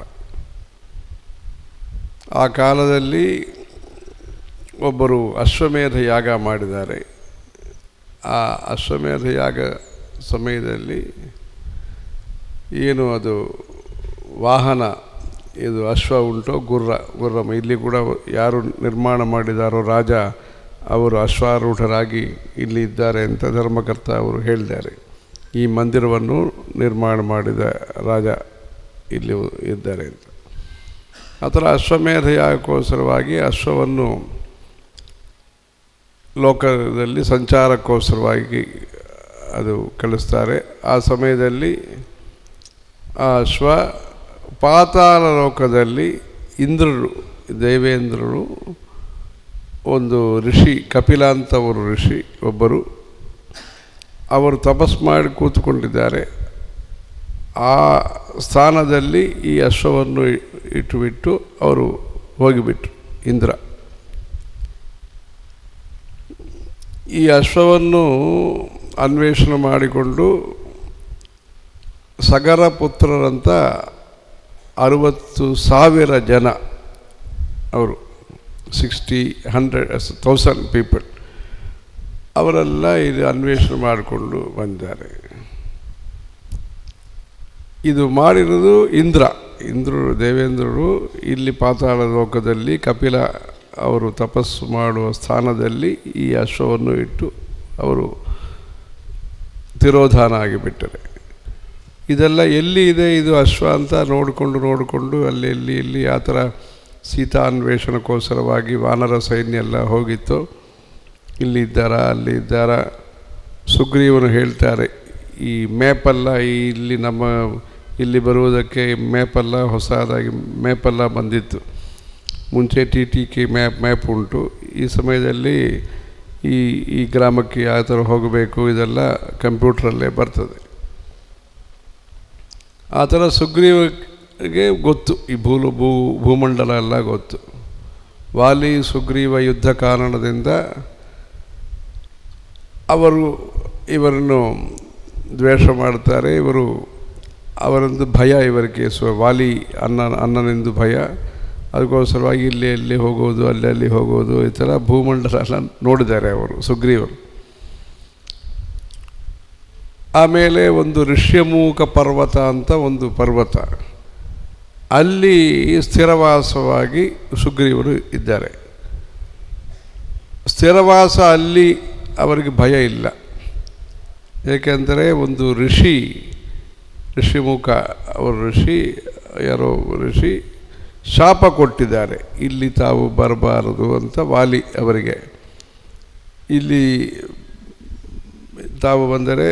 ಆ ಕಾಲದಲ್ಲಿ ಒಬ್ಬರು ಅಶ್ವಮೇಧ ಯಾಗ ಮಾಡಿದ್ದಾರೆ. ಆ ಅಶ್ವಮೇಧ ಯಾಗ ಸಮಯದಲ್ಲಿ ಏನು ಅದು ವಾಹನ, ಇದು ಅಶ್ವ ಉಂಟೋ ಗುರ್ರ ಇಲ್ಲಿ ಕೂಡ ಯಾರು ನಿರ್ಮಾಣ ಮಾಡಿದಾರೋ ರಾಜ, ಅವರು ಅಶ್ವಾರೂಢರಾಗಿ ಇಲ್ಲಿ ಇದ್ದಾರೆ ಅಂತ ಧರ್ಮಕರ್ತ ಅವರು ಹೇಳಿದ್ದಾರೆ. ಈ ಮಂದಿರವನ್ನು ನಿರ್ಮಾಣ ಮಾಡಿದ ರಾಜ ಇಲ್ಲಿ ಇದ್ದಾರೆ ಅಂತ. ಆ ಥರ ಅಶ್ವಮೇಧ ಯಾಗಕ್ಕೋಸ್ಕರವಾಗಿ ಅಶ್ವವನ್ನು ಲೋಕದಲ್ಲಿ ಸಂಚಾರಕ್ಕೋಸ್ಕರವಾಗಿ ಅದು ಕಳಿಸ್ತಾರೆ. ಆ ಸಮಯದಲ್ಲಿ ಆ ಅಶ್ವ ಪಾತಾಳ ಲೋಕದಲ್ಲಿ ಇಂದ್ರರು, ದೇವೇಂದ್ರರು, ಒಂದು ಋಷಿ ಕಪಿಲ ಅಂತ ಅವರು ಋಷಿ ಒಬ್ಬರು, ಅವರು ತಪಸ್ ಮಾಡಿ ಕೂತ್ಕೊಂಡಿದ್ದಾರೆ. ಆ ಸ್ಥಾನದಲ್ಲಿ ಈ ಅಶ್ವವನ್ನು ಇಟ್ಟುಬಿಟ್ಟು ಅವರು ಹೋಗಿಬಿಟ್ರು ಇಂದ್ರ. ಈ ಅಶ್ವವನ್ನು ಅನ್ವೇಷಣೆ ಮಾಡಿಕೊಂಡು ಸಗರ ಪುತ್ರರಂತ 60,000 ಜನ, ಅವರು 100,000 ಪೀಪಲ್, ಅವರೆಲ್ಲ ಇದು ಅನ್ವೇಷಣೆ ಮಾಡಿಕೊಂಡು ಬಂದಿದ್ದಾರೆ. ಇದು ಮಾಡಿರೋದು ಇಂದ್ರರು ದೇವೇಂದ್ರರು ಇಲ್ಲಿ ಪಾತಾಳ ಲೋಕದಲ್ಲಿ ಕಪಿಲ ಅವರು ತಪಸ್ಸು ಮಾಡುವ ಸ್ಥಾನದಲ್ಲಿ ಈ ಅಶ್ವವನ್ನು ಇಟ್ಟು ಅವರು ತಿರೋಧಾನ ಆಗಿಬಿಟ್ಟರೆ. ಇದೆಲ್ಲ ಎಲ್ಲಿ ಇದೆ ಇದು ಅಶ್ವ ಅಂತ ನೋಡಿಕೊಂಡು ಅಲ್ಲಿ ಇಲ್ಲಿ ಆ ಥರ ಸೀತಾನ್ವೇಷಣಕ್ಕೋಸ್ಕರವಾಗಿ ವಾನರ ಸೈನ್ಯ ಎಲ್ಲ ಹೋಗಿತ್ತು. ಇಲ್ಲಿ ಇದ್ದಾರಾ ಸುಗ್ರೀವನು ಹೇಳ್ತಾರೆ, ಈ ಮ್ಯಾಪೆಲ್ಲ ಇಲ್ಲಿ ಬರುವುದಕ್ಕೆ ಮ್ಯಾಪೆಲ್ಲ ಹೊಸದಾಗಿ ಮ್ಯಾಪೆಲ್ಲ ಬಂದಿತ್ತು. ಮುಂಚೆ TTK ಮ್ಯಾಪ್ ಉಂಟು. ಈ ಸಮಯದಲ್ಲಿ ಈ ಗ್ರಾಮಕ್ಕೆ ಯಾವ ಥರ ಹೋಗಬೇಕು ಇದೆಲ್ಲ ಕಂಪ್ಯೂಟ್ರಲ್ಲೇ ಬರ್ತದೆ. ಆ ಥರ ಸುಗ್ರೀವಗೆ ಗೊತ್ತು, ಈ ಭೂಮಂಡಲ ಎಲ್ಲ ಗೊತ್ತು. ವಾಲಿ ಸುಗ್ರೀವ ಯುದ್ಧ ಕಾರಣದಿಂದ ಅವರು ಇವರನ್ನು ದ್ವೇಷ ಮಾಡ್ತಾರೆ. ಅವರೊಂದು ಭಯ ಇವರಿಗೆ, ವಾಲಿ ಅಣ್ಣನೆಂದು ಭಯ. ಅದಕ್ಕೋಸ್ಕರವಾಗಿ ಇಲ್ಲಿ ಹೋಗೋದು ಅಲ್ಲಿ ಹೋಗೋದು, ಈ ಥರ ಭೂಮಂಡಲ ಎಲ್ಲ ನೋಡಿದ್ದಾರೆ ಅವರು ಸುಗ್ರೀವರು. ಆಮೇಲೆ ಒಂದು ಋಷ್ಯಮೂಕ ಪರ್ವತ ಅಂತ ಒಂದು ಪರ್ವತ, ಅಲ್ಲಿ ಸ್ಥಿರವಾಸವಾಗಿ ಸುಗ್ರೀವರು ಇದ್ದಾರೆ. ಸ್ಥಿರವಾಸ ಅಲ್ಲಿ ಅವರಿಗೆ ಭಯ ಇಲ್ಲ. ಏಕೆಂದರೆ ಒಂದು ಋಷಿಮುಖ ಋಷಿ ಶಾಪ ಕೊಟ್ಟಿದ್ದಾರೆ, ಇಲ್ಲಿ ತಾವು ಬರಬಾರದು ಅಂತ. ವಾಲಿ ಅವರಿಗೆ ಇಲ್ಲಿ ತಾವು ಬಂದರೆ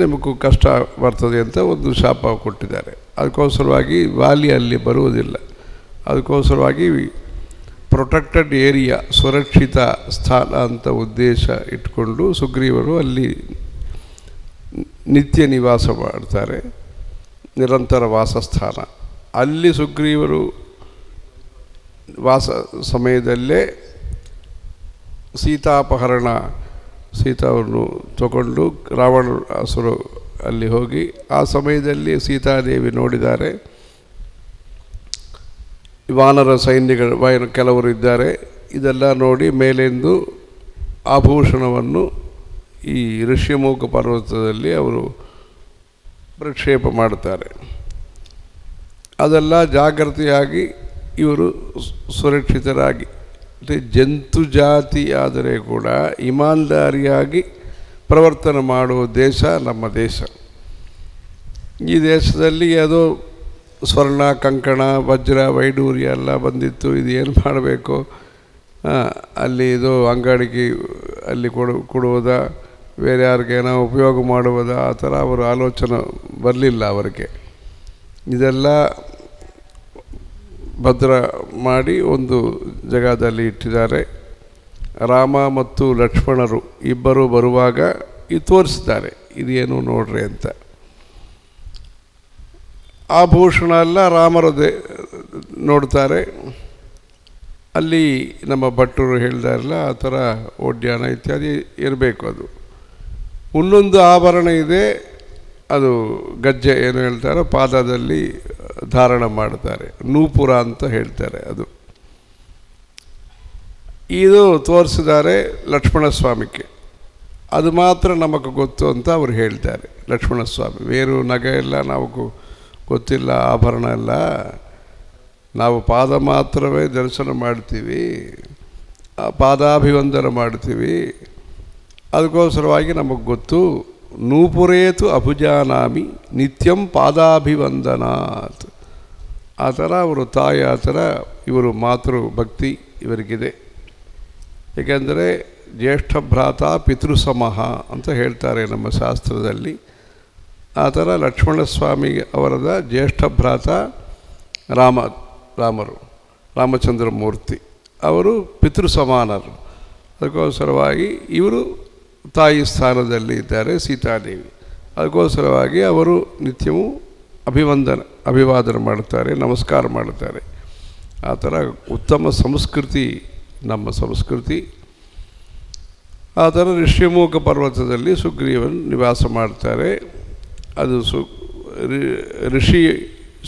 ನಿಮಗೂ ಕಷ್ಟ ಬರ್ತದೆ ಅಂತ ಒಂದು ಶಾಪ ಕೊಟ್ಟಿದ್ದಾರೆ. ಅದಕ್ಕೋಸ್ಕರವಾಗಿ ವಾಲಿ ಅಲ್ಲಿ ಬರುವುದಿಲ್ಲ. ಅದಕ್ಕೋಸ್ಕರವಾಗಿ ಪ್ರೊಟೆಕ್ಟೆಡ್ ಏರಿಯಾ, ಸುರಕ್ಷಿತ ಸ್ಥಾನ ಅಂತ ಉದ್ದೇಶ ಇಟ್ಕೊಂಡು ಸುಗ್ರೀವರು ಅಲ್ಲಿ ನಿತ್ಯ ನಿವಾಸ ಮಾಡ್ತಾರೆ, ನಿರಂತರ ವಾಸಸ್ಥಾನ. ಅಲ್ಲಿ ಸುಗ್ರೀವರು ವಾಸ ಸಮಯದಲ್ಲೇ ಸೀತಾವನ್ನು ತಗೊಂಡು ರಾವಣಾಸುರು ಅಲ್ಲಿ ಹೋಗಿ ಆ ಸಮಯದಲ್ಲಿ ಸೀತಾದೇವಿ ನೋಡಿದ್ದಾರೆ. ವಾನರ ಸೈನ್ಯಗಳು ಕೆಲವರು ಇದ್ದಾರೆ. ಇದೆಲ್ಲ ನೋಡಿ ಮೇಲೆಂದು ಆಭೂಷಣವನ್ನು ಈ ಋಷ್ಯಮೂಕ ಪರ್ವತದಲ್ಲಿ ಅವರು ಪ್ರಕ್ಷೇಪ ಮಾಡ್ತಾರೆ. ಅದೆಲ್ಲ ಜಾಗೃತಿಯಾಗಿ ಇವರು ಸುರಕ್ಷಿತರಾಗಿ, ಜಂತು ಜಾತಿ ಆದರೆ ಕೂಡ ಇಮಾನ್ದಾರಿಯಾಗಿ ಪ್ರವರ್ತನೆ ಮಾಡುವ ದೇಶ ನಮ್ಮ ದೇಶ. ಈ ದೇಶದಲ್ಲಿ ಯಾವುದೋ ಸ್ವರ್ಣ, ಕಂಕಣ, ವಜ್ರ, ವೈಡೂರ್ಯ ಎಲ್ಲ ಬಂದಿತ್ತು. ಇದು ಏನು ಮಾಡಬೇಕು, ಅಲ್ಲಿ ಇದು ಅಂಗಡಿಗೆ ಅಲ್ಲಿ ಕೊಡುವುದ, ಬೇರೆ ಯಾರಿಗೇನೋ ಉಪಯೋಗ ಮಾಡುವುದ, ಆ ಥರ ಅವರು ಆಲೋಚನೆ ಬರಲಿಲ್ಲ ಅವರಿಗೆ. ಇದೆಲ್ಲ ಭದ್ರ ಮಾಡಿ ಒಂದು ಜಾಗದಲ್ಲಿ ಇಟ್ಟಿದ್ದಾರೆ. ರಾಮ ಮತ್ತು ಲಕ್ಷ್ಮಣರು ಇಬ್ಬರು ಬರುವಾಗ ಇದು ತೋರಿಸಿದ್ದಾರೆ, ಇದೇನು ನೋಡ್ರಿ ಅಂತ. ಆಭೂಷಣ ಎಲ್ಲ ರಾಮರದೇ ನೋಡ್ತಾರೆ. ಅಲ್ಲಿ ನಮ್ಮ ಭಟ್ಟರು ಹೇಳಿದಾರಲ್ಲ ಆ ಥರ ಒಡ್ಯಾಣ ಇತ್ಯಾದಿ ಇರಬೇಕು. ಅದು ಇನ್ನೊಂದು ಆಭರಣ ಇದೆ, ಅದು ಗಜ್ಜೆ ಏನು ಹೇಳ್ತಾರೆ, ಪಾದದಲ್ಲಿ ಧಾರಣ ಮಾಡ್ತಾರೆ, ನೂಪುರ ಅಂತ ಹೇಳ್ತಾರೆ. ಇದು ತೋರಿಸಿದ್ದಾರೆ ಲಕ್ಷ್ಮಣ ಸ್ವಾಮಿಗೆ. ಅದು ಮಾತ್ರ ನಮಗೆ ಗೊತ್ತು ಅಂತ ಅವರು ಹೇಳ್ತಾರೆ, ಲಕ್ಷ್ಮಣ ಸ್ವಾಮಿ. ಬೇರೆ ನಗೆ ಎಲ್ಲ ನಾವು ಗೊತ್ತಿಲ್ಲ, ಆಭರಣ ಎಲ್ಲ. ನಾವು ಪಾದ ಮಾತ್ರವೇ ದರ್ಶನ ಮಾಡ್ತೀವಿ, ಪಾದಾಭಿವಂದನ ಮಾಡ್ತೀವಿ. ಅದಕ್ಕೋಸ್ಕರವಾಗಿ ನಮಗೆ ಗೊತ್ತು. ನೂಪುರೇತು ಅಭುಜಾನಾಮಿ ನಿತ್ಯಂ ಪಾದಾಭಿವಂದನಾತ್. ಆ ಥರ ಅವರು ತಾಯಿ, ಆ ಥರ ಇವರು ಮಾತೃ ಭಕ್ತಿ ಇವರಿಗಿದೆ. ಏಕೆಂದರೆ ಜ್ಯೇಷ್ಠ ಭ್ರಾತ ಪಿತೃಸಮಃ ಅಂತ ಹೇಳ್ತಾರೆ ನಮ್ಮ ಶಾಸ್ತ್ರದಲ್ಲಿ. ಆ ಥರ ಲಕ್ಷ್ಮಣಸ್ವಾಮಿ ಅವರದ ಜ್ಯೇಷ್ಠ ಭ್ರಾತ ರಾಮಚಂದ್ರ ಮೂರ್ತಿ, ಅವರು ಪಿತೃ ಸಮಾನರು. ಅದಕ್ಕೋಸ್ಕರವಾಗಿ ಇವರು ತಾಯಿ ಸ್ಥಾನದಲ್ಲಿ ಇದ್ದಾರೆ ಸೀತಾದೇವಿ. ಅದಕ್ಕೋಸ್ಕರವಾಗಿ ಅವರು ನಿತ್ಯವೂ ಅಭಿವಾದನೆ ಮಾಡುತ್ತಾರೆ, ನಮಸ್ಕಾರ ಮಾಡುತ್ತಾರೆ. ಆ ಥರ ಉತ್ತಮ ಸಂಸ್ಕೃತಿ ನಮ್ಮ ಸಂಸ್ಕೃತಿ. ಆ ಥರ ಋಷ್ಯಮುಖ ಪರ್ವತದಲ್ಲಿ ಸುಗ್ರೀವನ್ ನಿವಾಸ ಮಾಡ್ತಾರೆ. ಅದು ಋಷಿ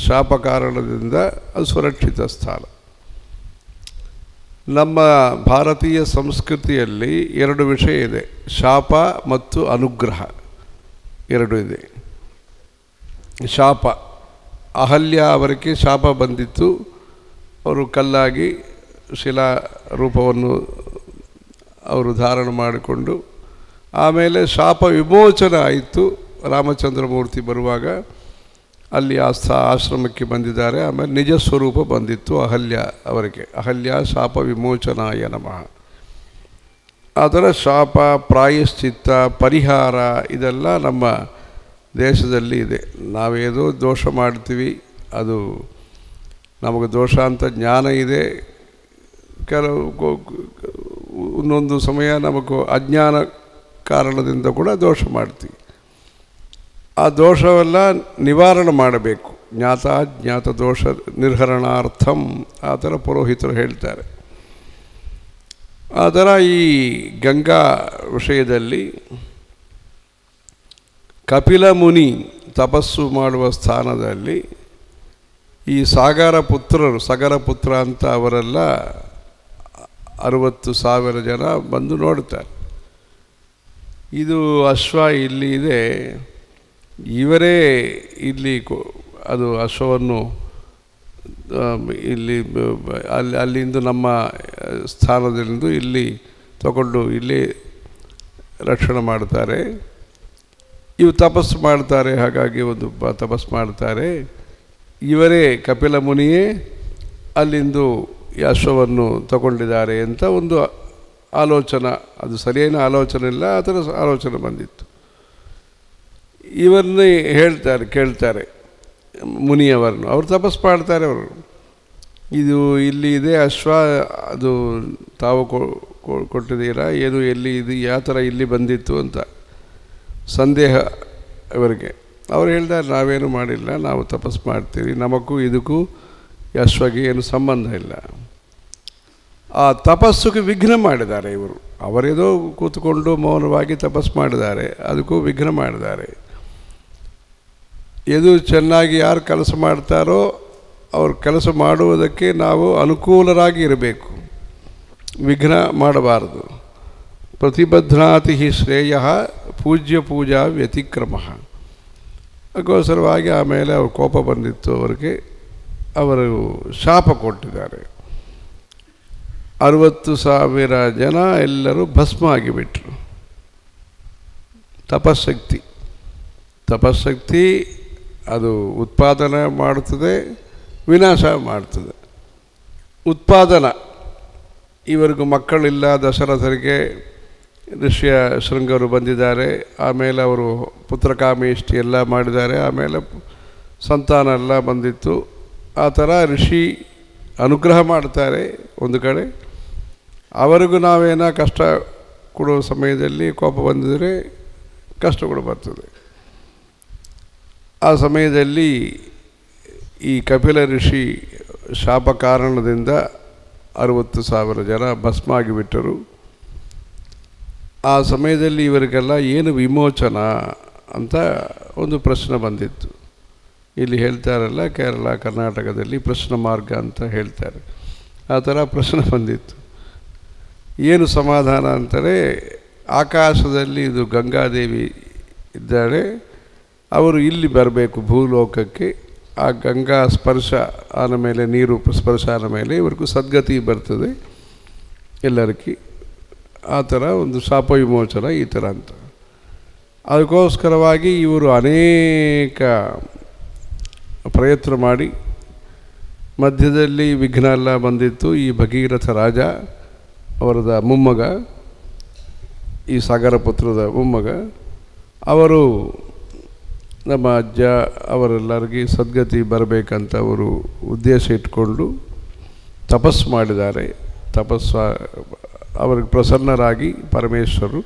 ಶಾಪ ಕಾರಣದಿಂದ ಅದು ಸುರಕ್ಷಿತ ಸ್ಥಾನ. ನಮ್ಮ ಭಾರತೀಯ ಸಂಸ್ಕೃತಿಯಲ್ಲಿ ಎರಡು ವಿಷಯ ಇದೆ, ಶಾಪ ಮತ್ತು ಅನುಗ್ರಹ ಎರಡು ಇದೆ. ಶಾಪ, ಅಹಲ್ಯ ಅವರಿಗೆ ಶಾಪ ಬಂದಿತ್ತು, ಅವರು ಕಲ್ಲಾಗಿ ಶಿಲಾ ರೂಪವನ್ನು ಅವರು ಧಾರಣ ಮಾಡಿಕೊಂಡು, ಆಮೇಲೆ ಶಾಪ ವಿಮೋಚನೆ ಆಯಿತು. ರಾಮಚಂದ್ರ ಮೂರ್ತಿ ಬರುವಾಗ ಅಲ್ಲಿ ಆಶ್ರಮಕ್ಕೆ ಬಂದಿದ್ದಾರೆ. ಆಮೇಲೆ ನಿಜ ಸ್ವರೂಪ ಬಂದಿತ್ತು ಅಹಲ್ಯ ಅವರಿಗೆ. ಅಹಲ್ಯ ಶಾಪ ವಿಮೋಚನಾಯ ನಮಃ. ಅದರ ಶಾಪ, ಪ್ರಾಯಶ್ಚಿತ್ತ, ಪರಿಹಾರ ಇದೆಲ್ಲ ನಮ್ಮ ದೇಶದಲ್ಲಿ ಇದೆ. ನಾವೇದೋ ದೋಷ ಮಾಡ್ತೀವಿ, ಅದು ನಮಗೆ ದೋಷ ಅಂತ ಜ್ಞಾನ ಇದೆ. ಕೆಲವು ಒಂದೊಂದು ಸಮಯ ನಮಗೂ ಅಜ್ಞಾನ ಕಾರಣದಿಂದ ಕೂಡ ದೋಷ ಮಾಡ್ತೀವಿ. ಆ ದೋಷವೆಲ್ಲ ನಿವಾರಣೆ ಮಾಡಬೇಕು. ಜ್ಞಾತ ದೋಷ ನಿರ್ಹರಣಾರ್ಥಂ ಆ ಥರ ಪುರೋಹಿತರು ಹೇಳ್ತಾರೆ. ಆ ಥರ ಈ ಗಂಗಾ ವಿಷಯದಲ್ಲಿ ಕಪಿಲ ಮುನಿ ತಪಸ್ಸು ಮಾಡುವ ಸ್ಥಾನದಲ್ಲಿ ಈ ಸಗರ ಪುತ್ರ ಅಂತ ಅವರೆಲ್ಲ 60,000 ಜನ ಬಂದು ನೋಡ್ತಾರೆ. ಇದು ಅಶ್ವ ಇಲ್ಲಿ ಇದೆ, ಇವರೇ ಇಲ್ಲಿ ಅದು ಅಶ್ವವನ್ನು ಇಲ್ಲಿ ಅಲ್ಲಿಂದ ನಮ್ಮ ಸ್ಥಾನದಿಂದ ಇಲ್ಲಿ ತಗೊಂಡು ಇಲ್ಲಿ ರಕ್ಷಣೆ ಮಾಡ್ತಾರೆ. ಇವು ತಪಸ್ಸು ಮಾಡ್ತಾರೆ, ಹಾಗಾಗಿ ಒಂದು ತಪಸ್ಸು ಮಾಡ್ತಾರೆ. ಇವರೇ ಕಪಿಲ ಮುನಿಯೇ ಅಲ್ಲಿಂದು ಈ ಅಶ್ವವನ್ನು ತಗೊಂಡಿದ್ದಾರೆ ಅಂತ ಒಂದು ಆಲೋಚನೆ. ಅದು ಸರಿಯಾದ ಆಲೋಚನೆ ಇಲ್ಲ, ಆ ಥರ ಆಲೋಚನೆ ಬಂದಿತ್ತು. ಇವರನ್ನೇ ಕೇಳ್ತಾರೆ ಮುನಿಯವರನ್ನು. ಅವರು ತಪಸ್ಸು ಮಾಡ್ತಾರೆ. ಅವರು ಇದು ಇಲ್ಲಿ ಇದೆ ಅಶ್ವ, ಅದು ತಾವು ಕೊಟ್ಟಿದ್ದೀರಾ ಏನು, ಎಲ್ಲಿ ಇದು ಯಾವ ಥರ ಇಲ್ಲಿ ಬಂದಿತ್ತು ಅಂತ ಸಂದೇಹ ಇವರಿಗೆ. ಅವ್ರು ಹೇಳ್ತಾರೆ, ನಾವೇನು ಮಾಡಿಲ್ಲ, ನಾವು ತಪಸ್ಸು ಮಾಡ್ತೀವಿ, ನಮಗೂ ಇದಕ್ಕೂ ಅಶ್ವಗೆ ಏನು ಸಂಬಂಧ ಇಲ್ಲ. ಆ ತಪಸ್ಸಿಗೆ ವಿಘ್ನ ಮಾಡಿದ್ದಾರೆ ಇವರು. ಅವರೇದೋ ಕೂತ್ಕೊಂಡು ಮೌನವಾಗಿ ತಪಸ್ಸು ಮಾಡಿದ್ದಾರೆ, ಅದಕ್ಕೂ ವಿಘ್ನ ಮಾಡಿದ್ದಾರೆ. ಇದು ಚೆನ್ನಾಗಿ ಯಾರು ಕೆಲಸ ಮಾಡ್ತಾರೋ ಅವ್ರು ಕೆಲಸ ಮಾಡುವುದಕ್ಕೆ ನಾವು ಅನುಕೂಲರಾಗಿ ಇರಬೇಕು, ವಿಘ್ನ ಮಾಡಬಾರದು. ಪ್ರತಿಬಧ್ನಾತಿ ಶ್ರೇಯ ಪೂಜ್ಯ ಪೂಜಾ ವ್ಯತಿಕ್ರಮ. ಅದಕ್ಕೋಸ್ಕರವಾಗಿ ಆಮೇಲೆ ಅವ್ರ ಕೋಪ ಬಂದಿತ್ತು ಅವರಿಗೆ, ಅವರು ಶಾಪ ಕೊಟ್ಟಿದ್ದಾರೆ. 60,000 ಜನ ಎಲ್ಲರೂ ಭಸ್ಮ ಆಗಿಬಿಟ್ರು. ತಪಸ್ಸಕ್ತಿ ಅದು ಉತ್ಪಾದನೆ ಮಾಡುತ್ತದೆ, ವಿನಾಶ ಮಾಡ್ತದೆ. ಉತ್ಪಾದನಾ, ಇವರಿಗೂ ಮಕ್ಕಳಿಲ್ಲ, ದಶರಥರಿಗೆ ಋಷಿಯ ಶೃಂಗರು ಬಂದಿದ್ದಾರೆ, ಆಮೇಲೆ ಅವರು ಪುತ್ರಕಾಮೇಷ್ಟಿ ಎಲ್ಲ ಮಾಡಿದ್ದಾರೆ, ಆಮೇಲೆ ಸಂತಾನ ಎಲ್ಲ ಬಂದಿತ್ತು. ಆ ಥರ ಋಷಿ ಅನುಗ್ರಹ ಮಾಡ್ತಾರೆ ಒಂದು ಕಡೆ. ಅವರಿಗೂ ನಾವೇನೋ ಕಷ್ಟ ಕೊಡುವ ಸಮಯದಲ್ಲಿ ಕೋಪ ಬಂದಿದ್ದರೆ ಕಷ್ಟಗಳು ಬರ್ತದೆ. ಆ ಸಮಯದಲ್ಲಿ ಈ ಕಪಿಲ ಋಷಿ ಶಾಪ ಕಾರಣದಿಂದ 60,000 ಜನ ಭಸ್ಮ ಆಗಿಬಿಟ್ಟರು. ಆ ಸಮಯದಲ್ಲಿ ಇವರಿಗೆಲ್ಲ ಏನು ವಿಮೋಚನ ಅಂತ ಒಂದು ಪ್ರಶ್ನೆ ಬಂದಿತ್ತು. ಇಲ್ಲಿ ಹೇಳ್ತಾರಲ್ಲ, ಕೇರಳ ಕರ್ನಾಟಕದಲ್ಲಿ ಪ್ರಶ್ನೆ ಮಾರ್ಗ ಅಂತ ಹೇಳ್ತಾರೆ. ಆ ಥರ ಪ್ರಶ್ನೆ ಬಂದಿತ್ತು. ಏನು ಸಮಾಧಾನ ಅಂತಾರೆ, ಆಕಾಶದಲ್ಲಿ ಇದು ಗಂಗಾದೇವಿ ಇದ್ದಾಳೆ, ಅವರು ಇಲ್ಲಿ ಬರಬೇಕು ಭೂಲೋಕಕ್ಕೆ. ಆ ಗಂಗಾ ಸ್ಪರ್ಶ ಆದ ಮೇಲೆ, ನೀರು ಸ್ಪರ್ಶ ಆದ ಮೇಲೆ ಇವ್ರಿಗೂ ಸದ್ಗತಿ ಬರ್ತದೆ ಎಲ್ಲರಿಗೂ. ಆ ಥರ ಒಂದು ಶಾಪ ವಿಮೋಚನ ಈ ಥರ ಅಂತ. ಅದಕ್ಕೋಸ್ಕರವಾಗಿ ಇವರು ಅನೇಕ ಪ್ರಯತ್ನ ಮಾಡಿ, ಮಧ್ಯದಲ್ಲಿ ವಿಘ್ನ ಎಲ್ಲ ಬಂದಿತ್ತು. ಈ ಭಗೀರಥ ರಾಜ ಅವರದ ಮೊಮ್ಮಗ, ಈ ಸಾಗರ ಪುತ್ರದ ಮೊಮ್ಮಗ, ಅವರು ನಮ್ಮ ಅಜ್ಜ ಅವರೆಲ್ಲರಿಗೂ ಸದ್ಗತಿ ಬರಬೇಕಂತ ಅವರು ಉದ್ದೇಶ ಇಟ್ಕೊಂಡು ತಪಸ್ಸು ಮಾಡಿದ್ದಾರೆ. ಅವ್ರಿಗೆ ಪ್ರಸನ್ನರಾಗಿ ಪರಮೇಶ್ವರು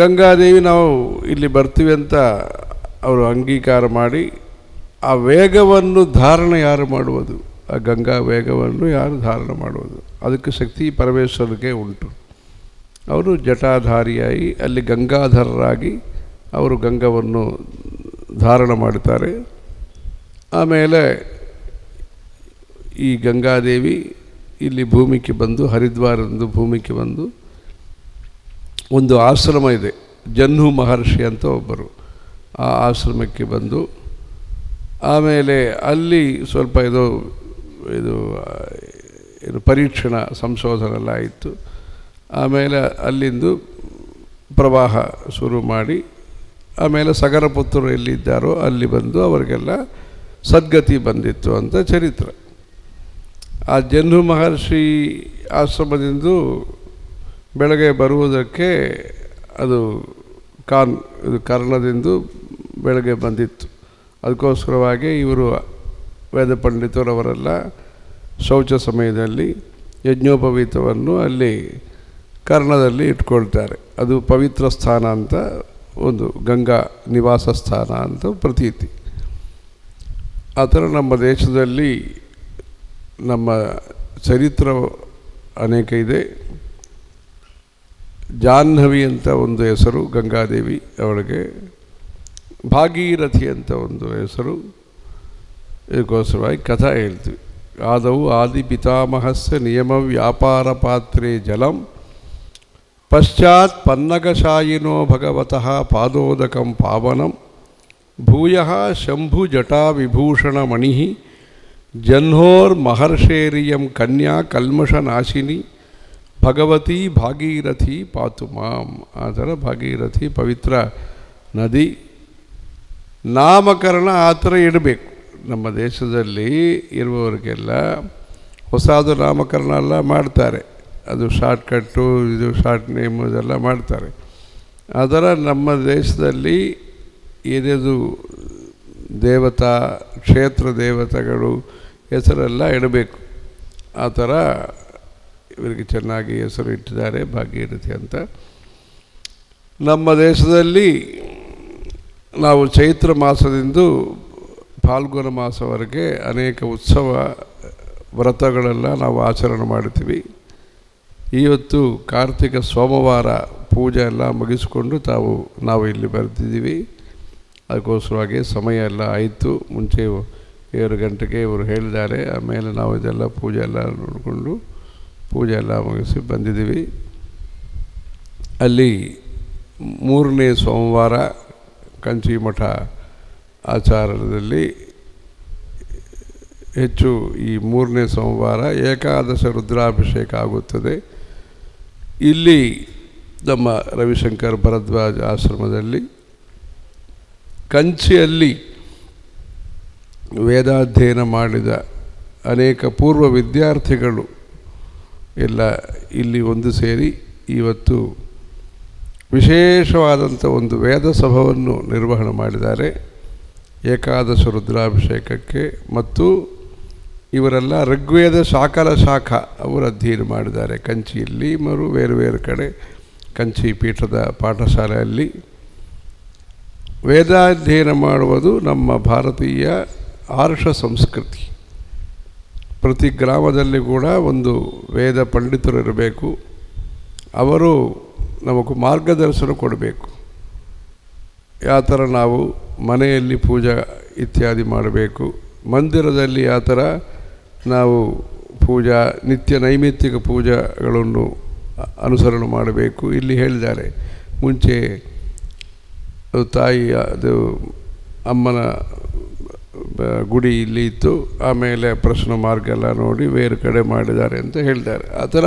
ಗಂಗಾದೇವಿ ನಾವು ಇಲ್ಲಿ ಬರ್ತೀವಿ ಅಂತ ಅವರು ಅಂಗೀಕಾರ ಮಾಡಿ, ಆ ವೇಗವನ್ನು ಧಾರಣೆ ಯಾರು ಮಾಡುವುದು, ಆ ಗಂಗಾ ವೇಗವನ್ನು ಯಾರು ಧಾರಣೆ ಮಾಡುವುದು, ಅದಕ್ಕೆ ಶಕ್ತಿ ಪರಮೇಶ್ವರಿಗೆ ಉಂಟು. ಅವರು ಜಟಾಧಾರಿಯಾಗಿ ಅಲ್ಲಿ ಗಂಗಾಧರರಾಗಿ ಅವರು ಗಂಗವನ್ನು ಧಾರಣ ಮಾಡುತ್ತಾರೆ. ಆಮೇಲೆ ಈ ಗಂಗಾದೇವಿ ಇಲ್ಲಿ ಭೂಮಿಗೆ ಬಂದು, ಹರಿದ್ವಾರದಿಂದ ಭೂಮಿಗೆ ಬಂದು ಒಂದು ಆಶ್ರಮ ಇದೆ, ಜಹ್ನು ಮಹರ್ಷಿ ಅಂತ ಒಬ್ಬರು, ಆ ಆಶ್ರಮಕ್ಕೆ ಬಂದು ಆಮೇಲೆ ಅಲ್ಲಿ ಸ್ವಲ್ಪ ಇದು ಪರೀಕ್ಷಣ ಸಂಶೋಧನೆ ಎಲ್ಲ ಆಯಿತು. ಆಮೇಲೆ ಅಲ್ಲಿಂದು ಪ್ರವಾಹ ಶುರು ಮಾಡಿ ಆಮೇಲೆ ಸಗರ ಪುತ್ರರು ಎಲ್ಲಿದ್ದಾರೋ ಅಲ್ಲಿ ಬಂದು ಅವರಿಗೆಲ್ಲ ಸದ್ಗತಿ ಬಂದಿತ್ತು ಅಂತ ಚರಿತ್ರೆ. ಆ ಜಹ್ನು ಮಹರ್ಷಿ ಆಶ್ರಮದಿಂದ ಬೆಳಗ್ಗೆ ಬರುವುದಕ್ಕೆ ಅದು ಕರ್ಣದಿಂದ ಬೆಳಗ್ಗೆ ಬಂದಿತ್ತು. ಅದಕ್ಕೋಸ್ಕರವಾಗಿ ಇವರು ವೇದ ಪಂಡಿತರವರೆಲ್ಲ ಶೌಚ ಸಮಯದಲ್ಲಿ ಯಜ್ಞೋಪವೀತವನ್ನು ಅಲ್ಲಿ ಕರ್ಣದಲ್ಲಿ ಇಟ್ಕೊಳ್ತಾರೆ. ಅದು ಪವಿತ್ರ ಸ್ಥಾನ ಅಂತ, ಒಂದು ಗಂಗಾ ನಿವಾಸ ಸ್ಥಾನ ಅಂತ ಪ್ರತೀತಿ. ಆ ಥರ ನಮ್ಮ ದೇಶದಲ್ಲಿ ನಮ್ಮ ಚರಿತ್ರ ಅನೇಕ ಇದೆ. ಜಾಹ್ನವಿ ಅಂತ ಒಂದು ಹೆಸರು ಗಂಗಾದೇವಿ ಅವಳಿಗೆ, ಭಾಗೀರಥಿ ಅಂತ ಒಂದು ಹೆಸರು. ಇದಕ್ಕೋಸ್ಕರವಾಗಿ ಕಥಾ ಹೇಳ್ತೀವಿ. ಆದವು ಆದಿ ಪಿತಾಮಹಸ್ಯ ನಿಯಮ ವ್ಯಾಪಾರ ಪಾತ್ರೆ ಜಲಂ ಪಶ್ಚಾತ್ ಪನ್ನಗಶಾಯಿನೋ ಭಗವತಃ ಪಾದೋದಕಂ ಪಾವನಂ ಭೂಯಃ ಶಂಭು ಜಟಾ ವಿಭೂಷಣ ಮಣಿ ಜಹ್ನೋರ್ ಮಹರ್ಷೇರಿಯಂ ಕನ್ಯಾ ಕಲ್ಮಷನಾಶಿನಿ ಭಗವತಿ ಭಾಗೀರಥಿ ಪಾತು ಮಾಂ. ಆ ಥರ ಭಾಗೀರಥಿ ಪವಿತ್ರ ನದಿ. ನಾಮಕರಣ ಆ ಥರ ಇಡಬೇಕು. ನಮ್ಮ ದೇಶದಲ್ಲಿ ಇರುವವರಿಗೆಲ್ಲ ಹೊಸದು ನಾಮಕರಣ ಎಲ್ಲ ಮಾಡ್ತಾರೆ. ಅದು ಶಾರ್ಟ್ಕಟ್ಟು, ಇದು ಶಾರ್ಟ್ ನೇಮ್ ಇದೆಲ್ಲ ಮಾಡ್ತಾರೆ. ಅದರ ನಮ್ಮ ದೇಶದಲ್ಲಿ ಏನೇದು ದೇವತಾ ಕ್ಷೇತ್ರ ದೇವತೆಗಳು ಹೆಸರೆಲ್ಲ ಇಡಬೇಕು. ಆ ಥರ ಇವರಿಗೆ ಚೆನ್ನಾಗಿ ಹೆಸರು ಇಟ್ಟಿದ್ದಾರೆ ಭಾಗೀರಥಿ ಅಂತ. ನಮ್ಮ ದೇಶದಲ್ಲಿ ನಾವು ಚೈತ್ರ ಮಾಸದಿಂದ ಫಾಲ್ಗುಣ ಮಾಸವರೆಗೆ ಅನೇಕ ಉತ್ಸವ ವ್ರತಗಳೆಲ್ಲ ನಾವು ಆಚರಣೆ ಮಾಡ್ತೀವಿ. ಇವತ್ತು ಕಾರ್ತಿಕ ಸೋಮವಾರ ಪೂಜೆ ಎಲ್ಲ ಮುಗಿಸ್ಕೊಂಡು ನಾವು ಇಲ್ಲಿ ಬರ್ತಿದ್ದೀವಿ. ಅದಕ್ಕೋಸ್ಕರವಾಗಿ ಸಮಯ ಎಲ್ಲ ಆಯಿತು. ಮುಂಚೆ 7 ಗಂಟೆಗೆ ಇವರು ಹೇಳಿದ್ದಾರೆ. ಆಮೇಲೆ ನಾವು ಇದೆಲ್ಲ ಪೂಜೆ ಎಲ್ಲ ನೋಡಿಕೊಂಡು ಪೂಜೆ ಎಲ್ಲ ಮುಗಿಸಿ ಬಂದಿದ್ದೀವಿ. ಅಲ್ಲಿ 3ನೇ ಸೋಮವಾರ ಕಂಚಿ ಮಠ ಆಚಾರದಲ್ಲಿ ಹೆಚ್ಚು ಈ 3ನೇ ಸೋಮವಾರ ಏಕಾದಶ ರುದ್ರಾಭಿಷೇಕ ಆಗುತ್ತದೆ. ಇಲ್ಲಿ ನಮ್ಮ ರವಿಶಂಕರ್ ಭರದ್ವಾಜ್ ಆಶ್ರಮದಲ್ಲಿ ಕಂಚಿಯಲ್ಲಿ ವೇದಾಧ್ಯಯನ ಮಾಡಿದ ಅನೇಕ ಪೂರ್ವ ವಿದ್ಯಾರ್ಥಿಗಳು ಎಲ್ಲ ಇಲ್ಲಿ ಒಂದು ಸೇರಿ ಇವತ್ತು ವಿಶೇಷವಾದಂಥ ಒಂದು ವೇದ ಸಭೆಯನ್ನು ನಿರ್ವಹಣೆ ಮಾಡಿದ್ದಾರೆ ಏಕಾದಶ ರುದ್ರಾಭಿಷೇಕಕ್ಕೆ. ಮತ್ತು ಇವರೆಲ್ಲ ಋಗ್ವೇದ ಶಾಖ ಅವರು ಅಧ್ಯಯನ ಮಾಡಿದ್ದಾರೆ ಕಂಚಿಯಲ್ಲಿ ಮತ್ತು ಬೇರೆ ಬೇರೆ ಕಡೆ ಕಂಚಿ ಪೀಠದ ಪಾಠಶಾಲೆಯಲ್ಲಿ. ವೇದಾಧ್ಯಯನ ಮಾಡುವುದು ನಮ್ಮ ಭಾರತೀಯ ಆರ್ಷ ಸಂಸ್ಕೃತಿ. ಪ್ರತಿ ಗ್ರಾಮದಲ್ಲಿ ಕೂಡ ಒಂದು ವೇದ ಪಂಡಿತರು ಇರಬೇಕು. ಅವರು ನಮಗೆ ಮಾರ್ಗದರ್ಶನ ಕೊಡಬೇಕು. ಯಾವ ಥರ ನಾವು ಮನೆಯಲ್ಲಿ ಪೂಜಾ ಇತ್ಯಾದಿ ಮಾಡಬೇಕು, ಮಂದಿರದಲ್ಲಿ ಯಾವ ಥರ ನಾವು ಪೂಜಾ ನಿತ್ಯ ನೈಮಿತ್ತಿಕ ಪೂಜೆಗಳನ್ನು ಅನುಸರಣೆ ಮಾಡಬೇಕು ಇಲ್ಲಿ ಹೇಳಿದ್ದಾರೆ. ಮುಂಚೆ ತಾಯಿ ಅದು ಅಮ್ಮನ ಗುಡಿ ಇಲ್ಲಿ ಇತ್ತು, ಆಮೇಲೆ ಪ್ರಶ್ನೆ ಮಾರ್ಗ ಎಲ್ಲ ನೋಡಿ ಬೇರೆ ಕಡೆ ಮಾಡಿದ್ದಾರೆ ಅಂತ ಹೇಳಿದ್ದಾರೆ. ಆ ಥರ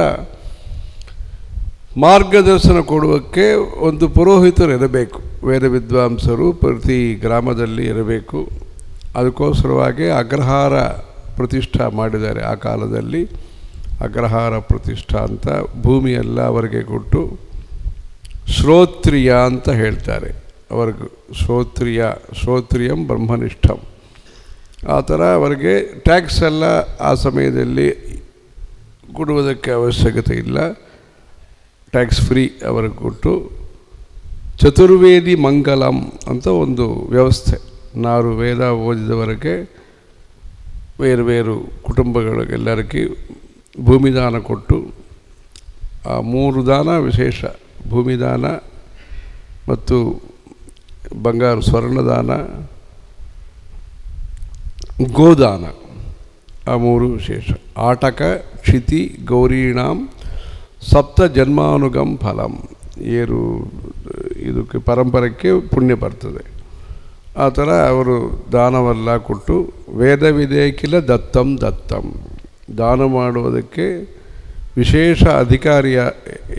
ಮಾರ್ಗದರ್ಶನ ಕೊಡುವಕ್ಕೆ ಒಂದು ಪುರೋಹಿತರು ಇರಬೇಕು, ವೇದ ವಿದ್ವಾಂಸರು ಪ್ರತಿ ಗ್ರಾಮದಲ್ಲಿ ಇರಬೇಕು. ಅದಕ್ಕೋಸ್ಕರವಾಗಿ ಅಗ್ರಹಾರ ಪ್ರತಿಷ್ಠಾ ಮಾಡಿದ್ದಾರೆ. ಆ ಕಾಲದಲ್ಲಿ ಅಗ್ರಹಾರ ಪ್ರತಿಷ್ಠಾ ಅಂತ ಭೂಮಿಯೆಲ್ಲ ಅವರಿಗೆ ಕೊಟ್ಟು ಶ್ರೋತ್ರಿಯ ಅಂತ ಹೇಳ್ತಾರೆ. ಅವ್ರಿಗೆ ಶ್ರೋತ್ರಿಯಂ ಬ್ರಹ್ಮನಿಷ್ಠಂ. ಆ ಥರ ಅವರಿಗೆ ಟ್ಯಾಕ್ಸ್ ಎಲ್ಲ ಆ ಸಮಯದಲ್ಲಿ ಕೊಡುವುದಕ್ಕೆ ಅವಶ್ಯಕತೆ ಇಲ್ಲ, ಟ್ಯಾಕ್ಸ್ ಫ್ರೀ ಅವರಿಗೆ ಕೊಟ್ಟು ಚತುರ್ವೇದಿ ಮಂಗಲಂ ಅಂತ ಒಂದು ವ್ಯವಸ್ಥೆ. 4 ವೇದ ಓದಿದವರಿಗೆ ಬೇರೆ ಬೇರೆ ಕುಟುಂಬಗಳಿಗೆಲ್ಲರಿಗೆ ಭೂಮಿದಾನ ಕೊಟ್ಟು ಆ 3 ದಾನ ವಿಶೇಷ: ಭೂಮಿದಾನ ಮತ್ತು ಬಂಗಾರು ಸ್ವರ್ಣದಾನ, ಗೋದಾನ. ಆ 3 ವಿಶೇಷ. ಆಟಕ ಕ್ಷಿತಿ ಗೌರೀಣಾಂ ಸಪ್ತ ಜನ್ಮಾನುಗಂ ಫಲಂ. ಇದಕ್ಕೆ ಪರಂಪರೆಗೆ ಪುಣ್ಯ ಬರ್ತದೆ. ಆ ಥರ ಅವರು ದಾನವೆಲ್ಲ ಕೊಟ್ಟು, ವೇದವಿದೇಕಿಲ ದತ್ತಂ ದತ್ತಂ. ದಾನ ಮಾಡುವುದಕ್ಕೆ ವಿಶೇಷ ಅಧಿಕಾರಿ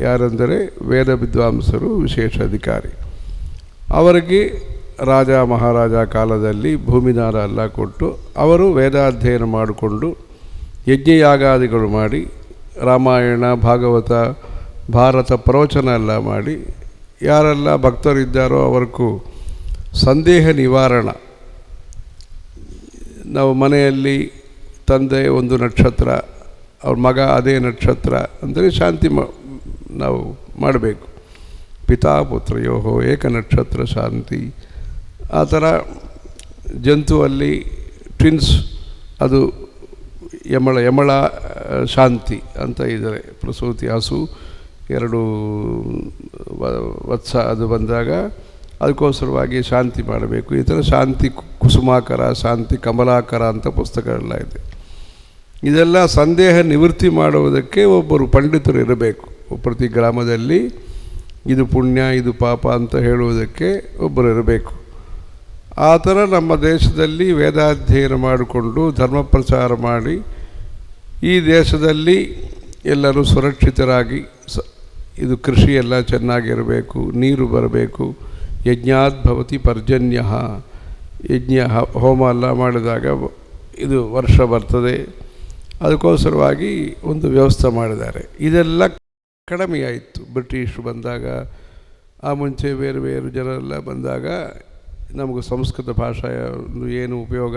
ಯಾರೆಂದರೆ ವೇದ ವಿದ್ವಾಂಸರು ವಿಶೇಷ ಅಧಿಕಾರಿ. ಅವರಿಗೆ ರಾಜ ಮಹಾರಾಜ ಕಾಲದಲ್ಲಿ ಭೂಮಿದಾನ ಎಲ್ಲ ಕೊಟ್ಟು ಅವರು ವೇದಾಧ್ಯಯನ ಮಾಡಿಕೊಂಡು ಯಜ್ಞಯಾಗಾದಿಗಳು ಮಾಡಿ ರಾಮಾಯಣ ಭಾಗವತ ಭಾರತ ಪ್ರವಚನ ಎಲ್ಲ ಮಾಡಿ ಯಾರೆಲ್ಲ ಭಕ್ತರಿದ್ದಾರೋ ಅವರಿಗೂ ಸಂದೇಹ ನಿವಾರಣ. ನಾವು ಮನೆಯಲ್ಲಿ ತಂದೆ ಒಂದು ನಕ್ಷತ್ರ, ಅವ್ರ ಮಗ ಅದೇ ನಕ್ಷತ್ರ ಅಂದರೆ ಶಾಂತಿ ನಾವು ಮಾಡಬೇಕು. ಪಿತಾ ಪುತ್ರಯೋಹೋ ಏಕ ನಕ್ಷತ್ರ ಶಾಂತಿ. ಆ ಥರ ಜಂತುವಲ್ಲಿ ಟ್ವಿನ್ಸ್ ಅದು ಯಮಳ ಶಾಂತಿ ಅಂತ ಇದ್ದಾರೆ. ಪ್ರಸೂತಿ ಹಸು 2 ವತ್ಸ ಅದು ಬಂದಾಗ ಅದಕ್ಕೋಸ್ಕರವಾಗಿ ಶಾಂತಿ ಮಾಡಬೇಕು. ಈ ಥರ ಶಾಂತಿ ಕುಸುಮಾಕರ, ಶಾಂತಿ ಕಮಲಾಕರ ಅಂತ ಪುಸ್ತಕಗಳೆಲ್ಲ ಇದೆ. ಇದೆಲ್ಲ ಸಂದೇಹ ನಿವೃತ್ತಿ ಮಾಡುವುದಕ್ಕೆ ಒಬ್ಬರು ಪಂಡಿತರು ಇರಬೇಕು. ಪ್ರತಿ ಗ್ರಾಮದಲ್ಲಿ ಇದು ಪುಣ್ಯ ಇದು ಪಾಪ ಅಂತ ಹೇಳುವುದಕ್ಕೆ ಒಬ್ಬರು ಇರಬೇಕು. ಆ ಥರ ನಮ್ಮ ದೇಶದಲ್ಲಿ ವೇದಾಧ್ಯಯನ ಮಾಡಿಕೊಂಡು ಧರ್ಮ ಪ್ರಚಾರ ಮಾಡಿ ಈ ದೇಶದಲ್ಲಿ ಎಲ್ಲರೂ ಸುರಕ್ಷಿತರಾಗಿ ಇದು ಕೃಷಿ ಎಲ್ಲ ಚೆನ್ನಾಗಿರಬೇಕು, ನೀರು ಬರಬೇಕು. ಯಜ್ಞಾತ್ ಭವತಿ ಪರ್ಜನ್ಯ. ಯಜ್ಞ ಹೋಮ ಎಲ್ಲ ಮಾಡಿದಾಗ ಇದು ವರ್ಷ ಬರ್ತದೆ. ಅದಕ್ಕೋಸ್ಕರವಾಗಿ ಒಂದು ವ್ಯವಸ್ಥೆ ಮಾಡಿದ್ದಾರೆ. ಇದೆಲ್ಲ ಕಡಿಮೆಯಾಯಿತು ಬ್ರಿಟಿಷರು ಬಂದಾಗ. ಆ ಮುಂಚೆ ಬೇರೆ ಬೇರೆ ಜನರೆಲ್ಲ ಬಂದಾಗ ನಮಗೆ ಸಂಸ್ಕೃತ ಭಾಷೆ ಏನು ಉಪಯೋಗ,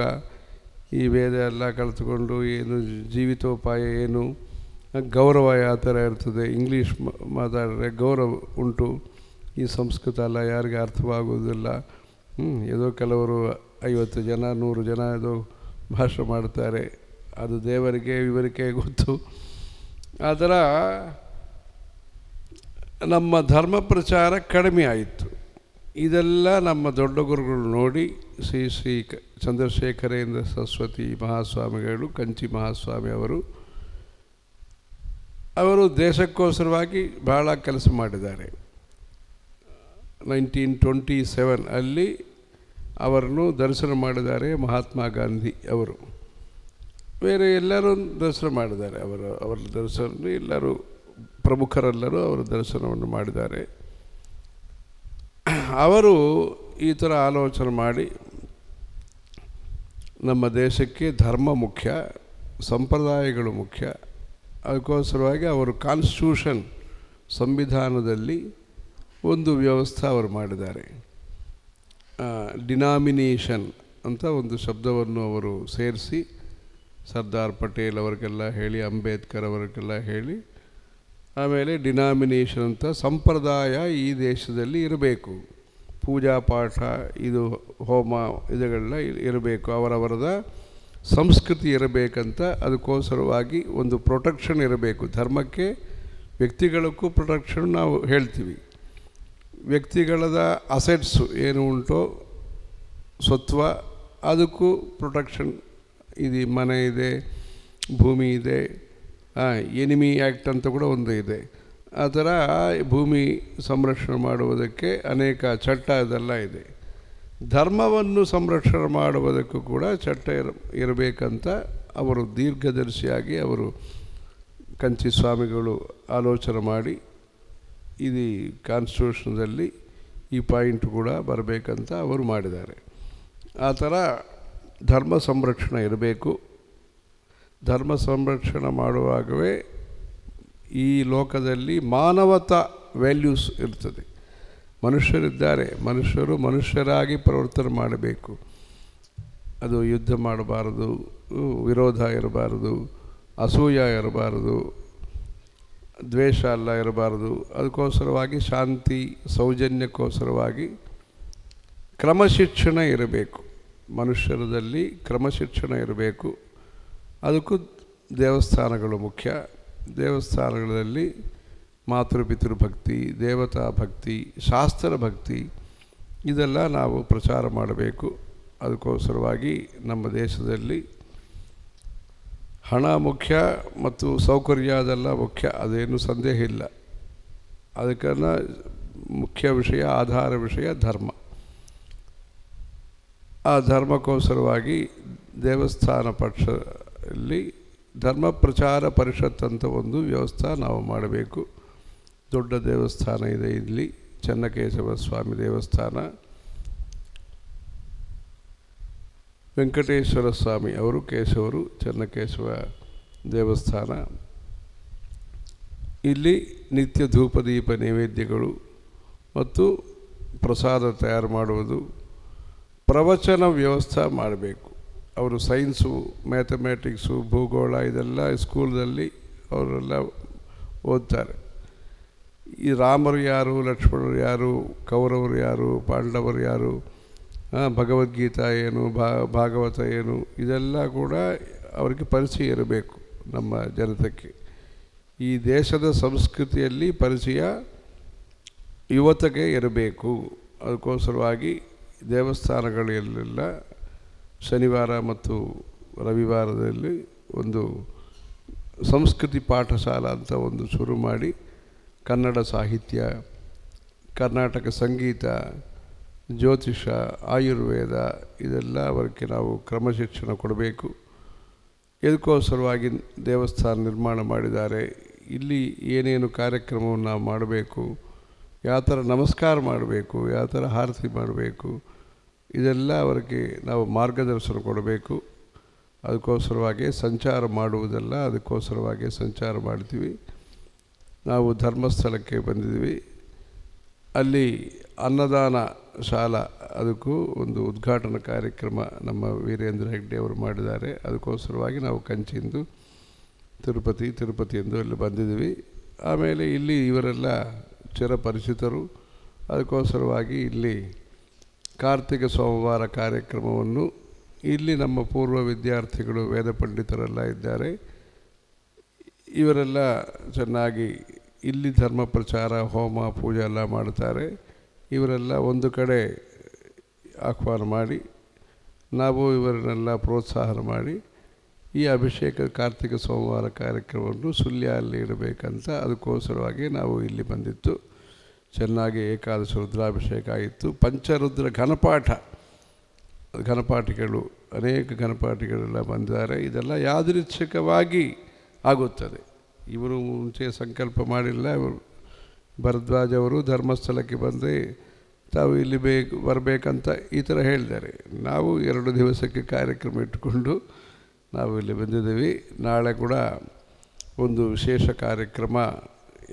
ಈ ವೇದ ಎಲ್ಲ ಕಲಿತುಕೊಂಡು ಏನು ಜೀವಿತೋಪಾಯ ಏನು, ಗೌರವ ಯಾವ ಥರ ಇರ್ತದೆ, ಇಂಗ್ಲೀಷ್ ಮಾತಾಡಿದ್ರೆ ಗೌರವ ಉಂಟು. ಈ ಸಂಸ್ಕೃತ ಎಲ್ಲ ಯಾರಿಗೆ ಅರ್ಥವಾಗುವುದಿಲ್ಲ. ಏದೋ ಕೆಲವರು 50 ಜನ 100 ಜನ ಏದೋ ಭಾಷೆ ಮಾಡ್ತಾರೆ, ಅದು ದೇವರಿಗೆ ಇವರಿಗೆ ಗೊತ್ತು. ಆ ಥರ ನಮ್ಮ ಧರ್ಮ ಪ್ರಚಾರ ಕಡಿಮೆ ಆಯಿತು. ಇದೆಲ್ಲ ನಮ್ಮ ದೊಡ್ಡ ಗುರುಗಳು ನೋಡಿ ಶ್ರೀ ಚಂದ್ರಶೇಖರೇಂದ್ರ ಸರಸ್ವತಿ ಮಹಾಸ್ವಾಮಿಗಳು, ಕಂಚಿ ಮಹಾಸ್ವಾಮಿ ಅವರು ದೇಶಕ್ಕೋಸ್ಕರವಾಗಿ ಭಾಳ ಕೆಲಸ ಮಾಡಿದ್ದಾರೆ. 1927 ಅಲ್ಲಿ ಅವರನ್ನು ದರ್ಶನ ಮಾಡಿದ್ದಾರೆ ಮಹಾತ್ಮ ಗಾಂಧಿ ಅವರು. ಬೇರೆ ಎಲ್ಲರೂ ದರ್ಶನ ಮಾಡಿದ್ದಾರೆ. ಅವರ ದರ್ಶನ ಎಲ್ಲರೂ ಪ್ರಮುಖರೆಲ್ಲರೂ ಅವರ ದರ್ಶನವನ್ನು ಮಾಡಿದ್ದಾರೆ. ಅವರು ಈ ಥರ ಆಲೋಚನೆ ಮಾಡಿ ನಮ್ಮ ದೇಶಕ್ಕೆ ಧರ್ಮ ಮುಖ್ಯ, ಸಂಪ್ರದಾಯಗಳು ಮುಖ್ಯ. ಅದಕ್ಕೋಸ್ಕರವಾಗಿ ಅವರು ಕಾನ್ಸ್ಟಿಟ್ಯೂಷನ್ ಸಂವಿಧಾನದಲ್ಲಿ ಒಂದು ವ್ಯವಸ್ಥೆ ಅವರು ಮಾಡಿದ್ದಾರೆ. ಡಿನಾಮಿನೇಷನ್ ಅಂತ ಒಂದು ಶಬ್ದವನ್ನು ಅವರು ಸೇರಿಸಿ ಸರ್ದಾರ್ ಪಟೇಲ್ ಅವರಿಗೆಲ್ಲ ಹೇಳಿ, ಅಂಬೇಡ್ಕರ್ ಅವರಿಗೆಲ್ಲ ಹೇಳಿ, ಆಮೇಲೆ ಡಿನಾಮಿನೇಷನ್ ಅಂತ ಸಂಪ್ರದಾಯ ಈ ದೇಶದಲ್ಲಿ ಇರಬೇಕು. ಪೂಜಾ ಪಾಠ ಇದು ಹೋಮ ಇದುಗಳೆಲ್ಲ ಇರಬೇಕು, ಅವರವರದ ಸಂಸ್ಕೃತಿ ಇರಬೇಕಂತ. ಅದಕ್ಕೋಸ್ಕರವಾಗಿ ಒಂದು ಪ್ರೊಟೆಕ್ಷನ್ ಇರಬೇಕು ಧರ್ಮಕ್ಕೆ. ವ್ಯಕ್ತಿಗಳಕ್ಕೂ ಪ್ರೊಟೆಕ್ಷನ್ ನಾವು ಹೇಳ್ತೀವಿ. ವ್ಯಕ್ತಿಗಳದ ಅಸೆಟ್ಸು ಏನು ಉಂಟೋ ಸ್ವತ್ವ, ಅದಕ್ಕೂ ಪ್ರೊಟೆಕ್ಷನ್ ಇದು. ಮನೆ ಇದೆ, ಭೂಮಿ ಇದೆ, ಎನಿಮಿ ಆ್ಯಕ್ಟ್ ಅಂತ ಕೂಡ ಒಂದು ಇದೆ. ಆ ಥರ ಭೂಮಿ ಸಂರಕ್ಷಣೆ ಮಾಡುವುದಕ್ಕೆ ಅನೇಕ ಚಟ್ಟ ಇದೆಲ್ಲ ಇದೆ. ಧರ್ಮವನ್ನು ಸಂರಕ್ಷಣೆ ಮಾಡುವುದಕ್ಕೂ ಕೂಡ ಚಟ್ಟ ಇರಬೇಕಂತ ಅವರು ದೀರ್ಘದರ್ಶಿಯಾಗಿ ಅವರು ಕಂಚಿ ಸ್ವಾಮಿಗಳು ಆಲೋಚನೆ ಮಾಡಿ ಇದು ಕಾನ್ಸ್ಟಿಟ್ಯೂಷನ್ದಲ್ಲಿ ಈ ಪಾಯಿಂಟ್ ಕೂಡ ಬರಬೇಕಂತ ಅವರು ಮಾಡಿದ್ದಾರೆ. ಆ ಥರ ಧರ್ಮ ಸಂರಕ್ಷಣೆ ಇರಬೇಕು. ಧರ್ಮ ಸಂರಕ್ಷಣೆ ಮಾಡುವಾಗವೇ ಈ ಲೋಕದಲ್ಲಿ ಮಾನವತಾ ವ್ಯಾಲ್ಯೂಸ್ ಇರ್ತದೆ. ಮನುಷ್ಯರಿದ್ದಾರೆ, ಮನುಷ್ಯರು ಮನುಷ್ಯರಾಗಿ ಪ್ರವರ್ತನೆ ಮಾಡಬೇಕು. ಅದು ಯುದ್ಧ ಮಾಡಬಾರದು, ವಿರೋಧ ಇರಬಾರದು, ಅಸೂಯ ಇರಬಾರದು, ದ್ವೇಷ ಎಲ್ಲ ಇರಬಾರದು. ಅದಕ್ಕೋಸ್ಕರವಾಗಿ ಶಾಂತಿ ಸೌಜನ್ಯಕ್ಕೋಸ್ಕರವಾಗಿ ಕ್ರಮಶಿಕ್ಷಣ ಇರಬೇಕು. ಮನುಷ್ಯರಲ್ಲಿ ಕ್ರಮಶಿಕ್ಷಣ ಇರಬೇಕು. ಅದಕ್ಕೂ ದೇವಸ್ಥಾನಗಳು ಮುಖ್ಯ. ದೇವಸ್ಥಾನಗಳಲ್ಲಿ ಮಾತೃಪಿತೃ ಭಕ್ತಿ, ದೇವತಾ ಭಕ್ತಿ, ಶಾಸ್ತ್ರ ಭಕ್ತಿ ಇದೆಲ್ಲ ನಾವು ಪ್ರಚಾರ ಮಾಡಬೇಕು. ಅದಕ್ಕೋಸ್ಕರವಾಗಿ ನಮ್ಮ ದೇಶದಲ್ಲಿ ಹಣ ಮುಖ್ಯ ಮತ್ತು ಸೌಕರ್ಯ ಅದೆಲ್ಲ ಮುಖ್ಯ, ಅದೇನು ಸಂದೇಹ ಇಲ್ಲ. ಅದಕ್ಕನ್ನ ಮುಖ್ಯ ವಿಷಯ, ಆಧಾರ ವಿಷಯ ಧರ್ಮ. ಆ ಧರ್ಮಕ್ಕೋಸ್ಕರವಾಗಿ ದೇವಸ್ಥಾನ ಪಕ್ಷದಲ್ಲಿ ಧರ್ಮ ಪ್ರಚಾರ ಪರಿಷತ್ ಅಂತ ಒಂದು ವ್ಯವಸ್ಥೆ ನಾವು ಮಾಡಬೇಕು. ದೊಡ್ಡ ದೇವಸ್ಥಾನ ಇದೆ ಇಲ್ಲಿ, ಚೆನ್ನಕೇಶವ ಸ್ವಾಮಿ ದೇವಸ್ಥಾನ. ವೆಂಕಟೇಶ್ವರ ಸ್ವಾಮಿ ಅವರು ಕೇಶವರು, ಚೆನ್ನಕೇಶವ ದೇವಸ್ಥಾನ. ಇಲ್ಲಿ ನಿತ್ಯ ಧೂಪದೀಪ ನೈವೇದ್ಯಗಳು ಮತ್ತು ಪ್ರಸಾದ ತಯಾರು ಮಾಡುವುದು, ಪ್ರವಚನ ವ್ಯವಸ್ಥೆ ಮಾಡಬೇಕು. ಅವರು ಸೈನ್ಸು, ಮ್ಯಾಥಮೆಟಿಕ್ಸು, ಭೂಗೋಳ ಇದೆಲ್ಲ ಸ್ಕೂಲ್ನಲ್ಲಿ ಅವರೆಲ್ಲ ಓದ್ತಾರೆ. ಈ ರಾಮರು ಯಾರು, ಲಕ್ಷ್ಮಣರು ಯಾರು, ಕೌರವರು ಯಾರು, ಪಾಂಡವರು ಯಾರು, ಭಗವದ್ಗೀತಾ ಏನು, ಭಾಗವತ ಏನು, ಇದೆಲ್ಲ ಕೂಡ ಅವರಿಗೆ ಪರಿಚಯ ಇರಬೇಕು. ನಮ್ಮ ಜನತೆಗೆ ಈ ದೇಶದ ಸಂಸ್ಕೃತಿಯಲ್ಲಿ ಪರಿಚಯ ಯುವತೆಗೆ ಇರಬೇಕು. ಅದಕ್ಕೋಸ್ಕರವಾಗಿ ದೇವಸ್ಥಾನಗಳಲ್ಲೆಲ್ಲ ಶನಿವಾರ ಮತ್ತು ರವಿವಾರದಲ್ಲಿ ಒಂದು ಸಂಸ್ಕೃತಿ ಪಾಠಶಾಲಾ ಅಂತ ಒಂದು ಶುರು ಮಾಡಿ, ಕನ್ನಡ ಸಾಹಿತ್ಯ, ಕರ್ನಾಟಕ ಸಂಗೀತ, ಜ್ಯೋತಿಷ, ಆಯುರ್ವೇದ ಇದೆಲ್ಲ ಅವರಿಗೆ ನಾವು ಕ್ರಮಶಿಕ್ಷಣ ಕೊಡಬೇಕು. ಇದಕ್ಕೋಸ್ಕರವಾಗಿ ದೇವಸ್ಥಾನ ನಿರ್ಮಾಣ ಮಾಡಿದ್ದಾರೆ. ಇಲ್ಲಿ ಏನೇನು ಕಾರ್ಯಕ್ರಮವನ್ನು ನಾವು ಮಾಡಬೇಕು, ಯಾವ ಥರ ನಮಸ್ಕಾರ ಮಾಡಬೇಕು, ಯಾವ ಥರ ಆರತಿ ಮಾಡಬೇಕು, ಇದೆಲ್ಲ ಅವರಿಗೆ ನಾವು ಮಾರ್ಗದರ್ಶನ ಕೊಡಬೇಕು. ಅದಕ್ಕೋಸ್ಕರವಾಗಿ ಸಂಚಾರ ಮಾಡುವುದಲ್ಲ, ಅದಕ್ಕೋಸ್ಕರವಾಗಿ ಸಂಚಾರ ಮಾಡ್ತೀವಿ. ನಾವು ಧರ್ಮಸ್ಥಳಕ್ಕೆ ಬಂದಿದ್ವಿ. ಅಲ್ಲಿ ಅನ್ನದಾನ ಶಾಲಾ, ಅದಕ್ಕೂ ಒಂದು ಉದ್ಘಾಟನಾ ಕಾರ್ಯಕ್ರಮ ನಮ್ಮ ವೀರೇಂದ್ರ ಹೆಗ್ಡೆ ಅವರು ಮಾಡಿದ್ದಾರೆ. ಅದಕ್ಕೋಸ್ಕರವಾಗಿ ನಾವು ಕಂಚಿಂದು ತಿರುಪತಿಯಿಂದ ಇಲ್ಲಿ ಬಂದಿದ್ವಿ. ಆಮೇಲೆ ಇಲ್ಲಿ ಇವರೆಲ್ಲ ಚಿರಪರಿಚಿತರು. ಅದಕ್ಕೋಸ್ಕರವಾಗಿ ಇಲ್ಲಿ ಕಾರ್ತಿಕ ಸೋಮವಾರ ಕಾರ್ಯಕ್ರಮವನ್ನು ಇಲ್ಲಿ ನಮ್ಮ ಪೂರ್ವ ವಿದ್ಯಾರ್ಥಿಗಳು, ವೇದ ಪಂಡಿತರೆಲ್ಲ ಇದ್ದಾರೆ. ಇವರೆಲ್ಲ ಚೆನ್ನಾಗಿ ಇಲ್ಲಿ ಧರ್ಮ ಪ್ರಚಾರ, ಹೋಮ, ಪೂಜೆ ಎಲ್ಲ ಮಾಡ್ತಾರೆ. ಇವರೆಲ್ಲ ಒಂದು ಕಡೆ ಆಹ್ವಾನ ಮಾಡಿ ನಾವು ಇವರನ್ನೆಲ್ಲ ಪ್ರೋತ್ಸಾಹ ಮಾಡಿ ಈ ಅಭಿಷೇಕ ಕಾರ್ತಿಕ ಸೋಮವಾರ ಕಾರ್ಯಕ್ರಮವನ್ನು ಸುಳ್ಯ ಅಲ್ಲಿ ಇಡಬೇಕಂತ ಅದಕ್ಕೋಸ್ಕರವಾಗಿ ನಾವು ಇಲ್ಲಿ ಬಂದಿತ್ತು. ಚೆನ್ನಾಗಿ ಏಕಾದಶ ರುದ್ರಾಭಿಷೇಕ ಆಯಿತು. ಪಂಚರುದ್ರ ಘನಪಾಠಿಗಳು ಅನೇಕ ಘನಪಾಠಿಗಳೆಲ್ಲ ಬಂದಿದ್ದಾರೆ. ಇದೆಲ್ಲ ಯಾದೃಚ್ಛಿಕವಾಗಿ ಆಗುತ್ತದೆ. ಇವರು ಮುಂಚೆ ಸಂಕಲ್ಪ ಮಾಡಿಲ್ಲ. ಭರದ್ವಾಜ್ ಅವರು ಧರ್ಮಸ್ಥಳಕ್ಕೆ ಬಂದರೆ ತಾವು ಇಲ್ಲಿ ಬರಬೇಕಂತ ಈ ಥರ ಹೇಳಿದ್ದಾರೆ. ನಾವು 2 ದಿವಸಕ್ಕೆ ಕಾರ್ಯಕ್ರಮ ಇಟ್ಟುಕೊಂಡು ನಾವು ಇಲ್ಲಿ ಬಂದಿದ್ದೀವಿ. ನಾಳೆ ಕೂಡ ಒಂದು ವಿಶೇಷ ಕಾರ್ಯಕ್ರಮ,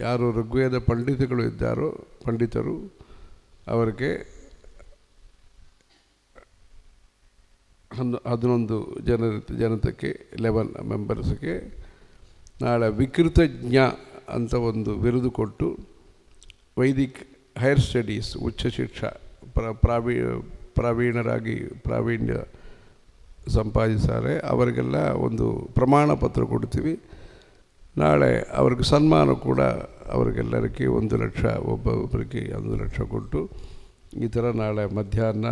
ಯಾರು ಋಗ್ವೇದ ಪಂಡಿತರು ಅವರಿಗೆ 11 ಜನತೆಗೆ 11 ಮೆಂಬರ್ಸ್ಗೆ ನಾಳೆ ವಿಕೃತಜ್ಞ ಅಂತ ಒಂದು ಬಿರುದು ಕೊಟ್ಟು ವೈದಿಕ್ ಹೈಯರ್ ಸ್ಟಡೀಸ್ ಉಚ್ಚ ಶಿಕ್ಷಾ ಪ್ರಾವೀಣ್ಯ ಸಂಪಾದಿಸ್ತಾರೆ. ಅವರಿಗೆಲ್ಲ ಒಂದು ಪ್ರಮಾಣ ಪತ್ರ ಕೊಡ್ತೀವಿ. ನಾಳೆ ಅವ್ರಿಗೆ ಸನ್ಮಾನ ಕೂಡ ಅವರಿಗೆಲ್ಲರಿಗೆ 1 ಲಕ್ಷ, ಒಬ್ಬೊಬ್ಬರಿಗೆ 1 ಲಕ್ಷ ಕೊಟ್ಟು ಈ ಥರ ನಾಳೆ ಮಧ್ಯಾಹ್ನ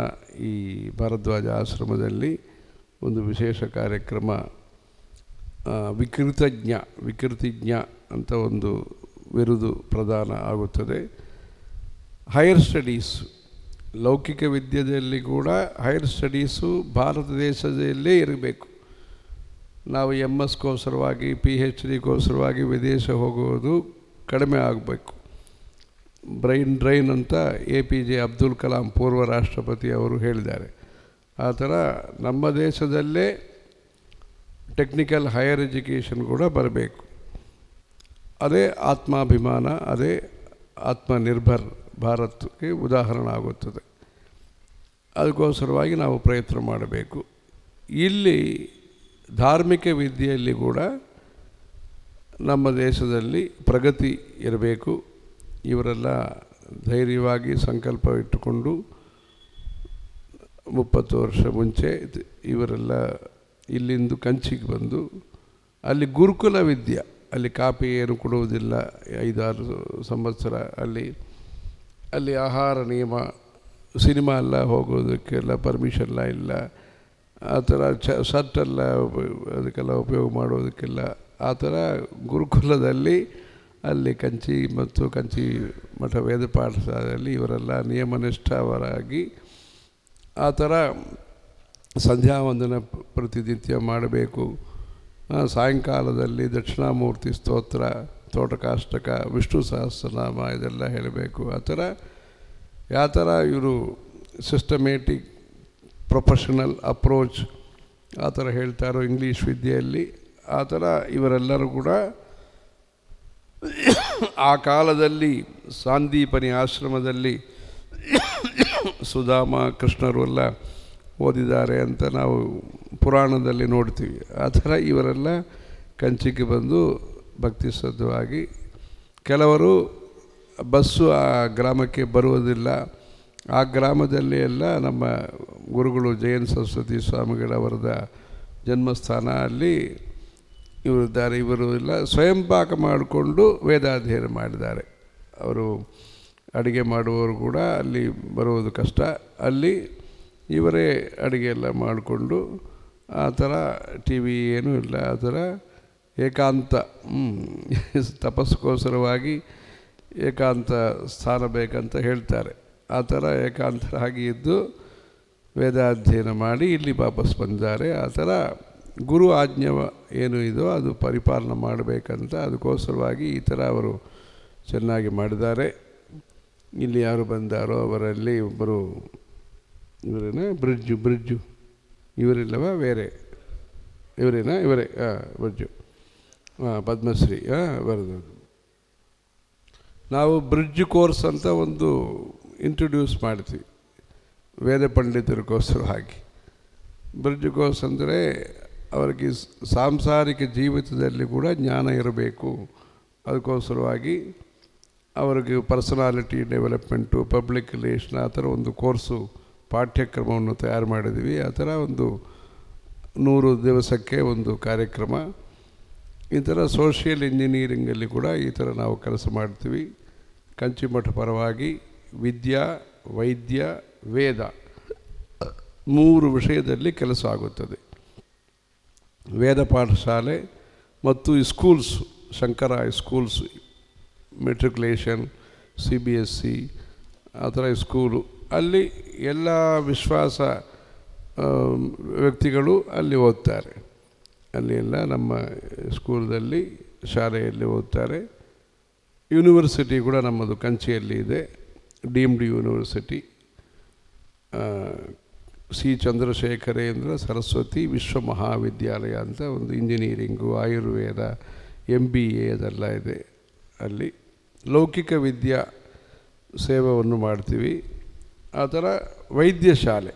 ಈ ಭಾರದ್ವಾಜ ಆಶ್ರಮದಲ್ಲಿ ಒಂದು ವಿಶೇಷ ಕಾರ್ಯಕ್ರಮ, ವಿಕೃತಿಜ್ಞ ಅಂತ ಒಂದು ಬಿರುದು ಪ್ರದಾನ ಆಗುತ್ತದೆ. ಹೈಯರ್ ಸ್ಟಡೀಸ್, ಲೌಕಿಕ ವಿದ್ಯೆಯಲ್ಲಿ ಕೂಡ ಹೈಯರ್ ಸ್ಟಡೀಸು ಭಾರತ ದೇಶದಲ್ಲೇ ಇರಬೇಕು. ನಾವು MS-ಗೋಸ್ಕರವಾಗಿ PhD-ಗೋಸ್ಕರವಾಗಿ ವಿದೇಶ ಹೋಗುವುದು ಕಡಿಮೆ ಆಗಬೇಕು. ಬ್ರೈನ್ ಅಂತ APJ ಅಬ್ದುಲ್ ಕಲಾಂ ಪೂರ್ವ ರಾಷ್ಟ್ರಪತಿ ಅವರು ಹೇಳಿದ್ದಾರೆ. ಆ ಥರ ನಮ್ಮ ದೇಶದಲ್ಲೇ ಟೆಕ್ನಿಕಲ್ ಹೈಯರ್ ಎಜುಕೇಷನ್ ಕೂಡ ಬರಬೇಕು. ಅದೇ ಆತ್ಮಾಭಿಮಾನ, ಅದೇ ಆತ್ಮನಿರ್ಭರ್ ಭಾರತಕ್ಕೆ ಉದಾಹರಣೆ ಆಗುತ್ತದೆ. ಅದಕ್ಕೋಸ್ಕರವಾಗಿ ನಾವು ಪ್ರಯತ್ನ ಮಾಡಬೇಕು. ಇಲ್ಲಿ ಧಾರ್ಮಿಕ ವಿದ್ಯೆಯಲ್ಲಿ ಕೂಡ ನಮ್ಮ ದೇಶದಲ್ಲಿ ಪ್ರಗತಿ ಇರಬೇಕು. ಇವರೆಲ್ಲ ಧೈರ್ಯವಾಗಿ ಸಂಕಲ್ಪ ಇಟ್ಟುಕೊಂಡು 30 ವರ್ಷ ಮುಂಚೆ ಇವರೆಲ್ಲ ಇಲ್ಲಿಂದ ಕಂಚಿಗೆ ಬಂದು ಅಲ್ಲಿ ಗುರುಕುಲ ವಿದ್ಯೆ ಅಲ್ಲಿ ಕಾಪಿ ಏನು ಕೊಡುವುದಿಲ್ಲ 5-6 ಸಂವತ್ಸರ. ಅಲ್ಲಿ ಆಹಾರ ನಿಯಮ, ಸಿನಿಮಾ ಎಲ್ಲ ಹೋಗೋದಕ್ಕೆಲ್ಲ ಪರ್ಮಿಷನ್ಲ ಇಲ್ಲ, ಆ ಥರ ಶರ್ಟೆಲ್ಲ ಅದಕ್ಕೆಲ್ಲ ಉಪಯೋಗ ಮಾಡೋದಕ್ಕೆಲ್ಲ. ಆ ಥರ ಗುರುಕುಲದಲ್ಲಿ ಅಲ್ಲಿ ಕಂಚಿ ಮತ್ತು ಕಂಚಿ ಮಠ ವೇದ ಪಾಠಶಾಲೆಯಲ್ಲಿ ಇವರೆಲ್ಲ ನಿಯಮನಿಷ್ಠರಾಗಿ ಆ ಥರ ಸಂಧ್ಯಾ ವಂದನ ಪ್ರತಿನಿತ್ಯ ಮಾಡಬೇಕು. ಸಾಯಂಕಾಲದಲ್ಲಿ ದಕ್ಷಿಣಾಮೂರ್ತಿ ಸ್ತೋತ್ರ, ತೋಟಕಾಷ್ಟಕ, ವಿಷ್ಣು ಸಹಸ್ರನಾಮ ಇದೆಲ್ಲ ಹೇಳಬೇಕು. ಆ ಥರ ಯಾವ ಥರ ಇವರು ಸಿಸ್ಟಮೇಟಿಕ್ ಪ್ರೊಫೆಷನಲ್ ಅಪ್ರೋಚ್ ಆ ಥರ ಹೇಳ್ತಾರೋ ಇಂಗ್ಲೀಷ್ ವಿದ್ಯೆಯಲ್ಲಿ, ಆ ಥರ ಇವರೆಲ್ಲರೂ ಕೂಡ ಆ ಕಾಲದಲ್ಲಿ ಸಾಂದೀಪನಿ ಆಶ್ರಮದಲ್ಲಿ ಸುಧಾಮ ಕೃಷ್ಣರು ಎಲ್ಲ ಓದಿದ್ದಾರೆ ಅಂತ ನಾವು ಪುರಾಣದಲ್ಲಿ ನೋಡ್ತೀವಿ. ಆ ಥರ ಇವರೆಲ್ಲ ಕಂಚಿಗೆ ಬಂದು ಭಕ್ತಿ ಶ್ರದ್ಧವಾಗಿ, ಕೆಲವರು ಬಸ್ಸು ಆ ಗ್ರಾಮಕ್ಕೆ ಬರುವುದಿಲ್ಲ. ಆ ಗ್ರಾಮದಲ್ಲಿ ಎಲ್ಲ ನಮ್ಮ ಗುರುಗಳು ಜಯನ್ ಸರಸ್ವತಿ ಸ್ವಾಮಿಗಳವರದ ಜನ್ಮಸ್ಥಾನ, ಅಲ್ಲಿ ಇವರಿದ್ದಾರೆ. ಇವರು ಎಲ್ಲ ಸ್ವಯಂ ಪಾಕ ಮಾಡಿಕೊಂಡು ವೇದಾಧ್ಯಯನ ಮಾಡಿದ್ದಾರೆ. ಅವರು ಅಡುಗೆ ಮಾಡುವವರು ಕೂಡ ಅಲ್ಲಿ ಬರುವುದು ಕಷ್ಟ, ಅಲ್ಲಿ ಇವರೇ ಅಡುಗೆ ಎಲ್ಲ ಮಾಡಿಕೊಂಡು ಆ ಥರ ಟಿ ವಿ ಏನೂ ಇಲ್ಲ, ಆ ಥರ ಏಕಾಂತ ತಪಸ್ಸಿಗೋಸ್ಕರವಾಗಿ ಏಕಾಂತ ಸ್ಥಾನ ಬೇಕಂತ ಹೇಳ್ತಾರೆ. ಆ ಥರ ಏಕಾಂತರಾಗಿ ಇದ್ದು ವೇದಾಧ್ಯಯನ ಮಾಡಿ ಇಲ್ಲಿ ವಾಪಸ್ ಬಂದಿದ್ದಾರೆ. ಆ ಥರ ಗುರು ಆಜ್ಞೆ ಏನು ಇದೋ ಅದು ಪರಿಪಾಲನೆ ಮಾಡಬೇಕಂತ ಅದಕ್ಕೋಸ್ಕರವಾಗಿ ಈ ಥರ ಅವರು ಚೆನ್ನಾಗಿ ಮಾಡಿದ್ದಾರೆ. ಇಲ್ಲಿ ಯಾರು ಬಂದಾರೋ ಅವರಲ್ಲಿ ಒಬ್ಬರು ಇವರೇನ ಬ್ರಿಡ್ಜು ಇವರಿಲ್ಲವ ಬೇರೆ ಇವರೇನಾ? ಇವರೇ ಬ್ರಿಡ್ಜು ಪದ್ಮಶ್ರೀ ಬರೆದು. ನಾವು ಬ್ರಿಡ್ಜ್ ಕೋರ್ಸ್ ಅಂತ ಒಂದು ಇಂಟ್ರೊಡ್ಯೂಸ್ ಮಾಡ್ತೀವಿ ವೇದ ಪಂಡಿತರಿಗೋಸ್ಕರ. ಹಾಗೆ ಬ್ರಿಡ್ಜ್ ಕೋರ್ಸ್ ಅಂದರೆ ಅವರಿಗೆ ಸಾಂಸಾರಿಕ ಜೀವಿತದಲ್ಲಿ ಕೂಡ ಜ್ಞಾನ ಇರಬೇಕು. ಅದಕ್ಕೋಸ್ಕರವಾಗಿ ಅವರಿಗೆ ಪರ್ಸನಾಲಿಟಿ ಡೆವಲಪ್ಮೆಂಟು, ಪಬ್ಲಿಕ್ ರಿಲೇಷನ್ ಆ ಥರ ಒಂದು ಕೋರ್ಸು ಪಾಠ್ಯಕ್ರಮವನ್ನು ತಯಾರು ಮಾಡಿದ್ವಿ. ಆ ಥರ ಒಂದು 100 ದಿವಸಕ್ಕೆ ಒಂದು ಕಾರ್ಯಕ್ರಮ. ಈ ಥರ ಸೋಷಿಯಲ್ ಇಂಜಿನಿಯರಿಂಗಲ್ಲಿ ಕೂಡ ಈ ಥರ ನಾವು ಕೆಲಸ ಮಾಡ್ತೀವಿ. ಕಂಚಿಮಠ ಪರವಾಗಿ ವಿದ್ಯಾ, ವೈದ್ಯ, ವೇದ 3 ವಿಷಯದಲ್ಲಿ ಕೆಲಸ ಆಗುತ್ತದೆ. ವೇದ ಪಾಠಶಾಲೆ ಮತ್ತು schools, Shankara schools, matriculation, CBSE ಆ ಥರ ಸ್ಕೂಲು, ಅಲ್ಲಿ ಎಲ್ಲ ವಿಶ್ವಾಸ ವ್ಯಕ್ತಿಗಳು ಅಲ್ಲಿ ಓದ್ತಾರೆ. ಅಲ್ಲಿ ಎಲ್ಲ ನಮ್ಮ ಸ್ಕೂಲಲ್ಲಿ ಶಾಲೆಯಲ್ಲಿ ಓದ್ತಾರೆ. ಯೂನಿವರ್ಸಿಟಿ ಕೂಡ ನಮ್ಮದು ಕಂಚಿಯಲ್ಲಿ ಇದೆ, deemed university. C Chandrashekharendra Saraswati ವಿಶ್ವ ಮಹಾವಿದ್ಯಾಲಯ ಅಂತ ಒಂದು ಇಂಜಿನಿಯರಿಂಗು, ಆಯುರ್ವೇದ, MBA ಅದೆಲ್ಲ ಇದೆ. ಅಲ್ಲಿ ಲೌಕಿಕ ವಿದ್ಯಾ ಸೇವೆಯನ್ನು ಮಾಡ್ತೀವಿ. ಆ ಥರ ವೈದ್ಯ ಶಾಲೆ,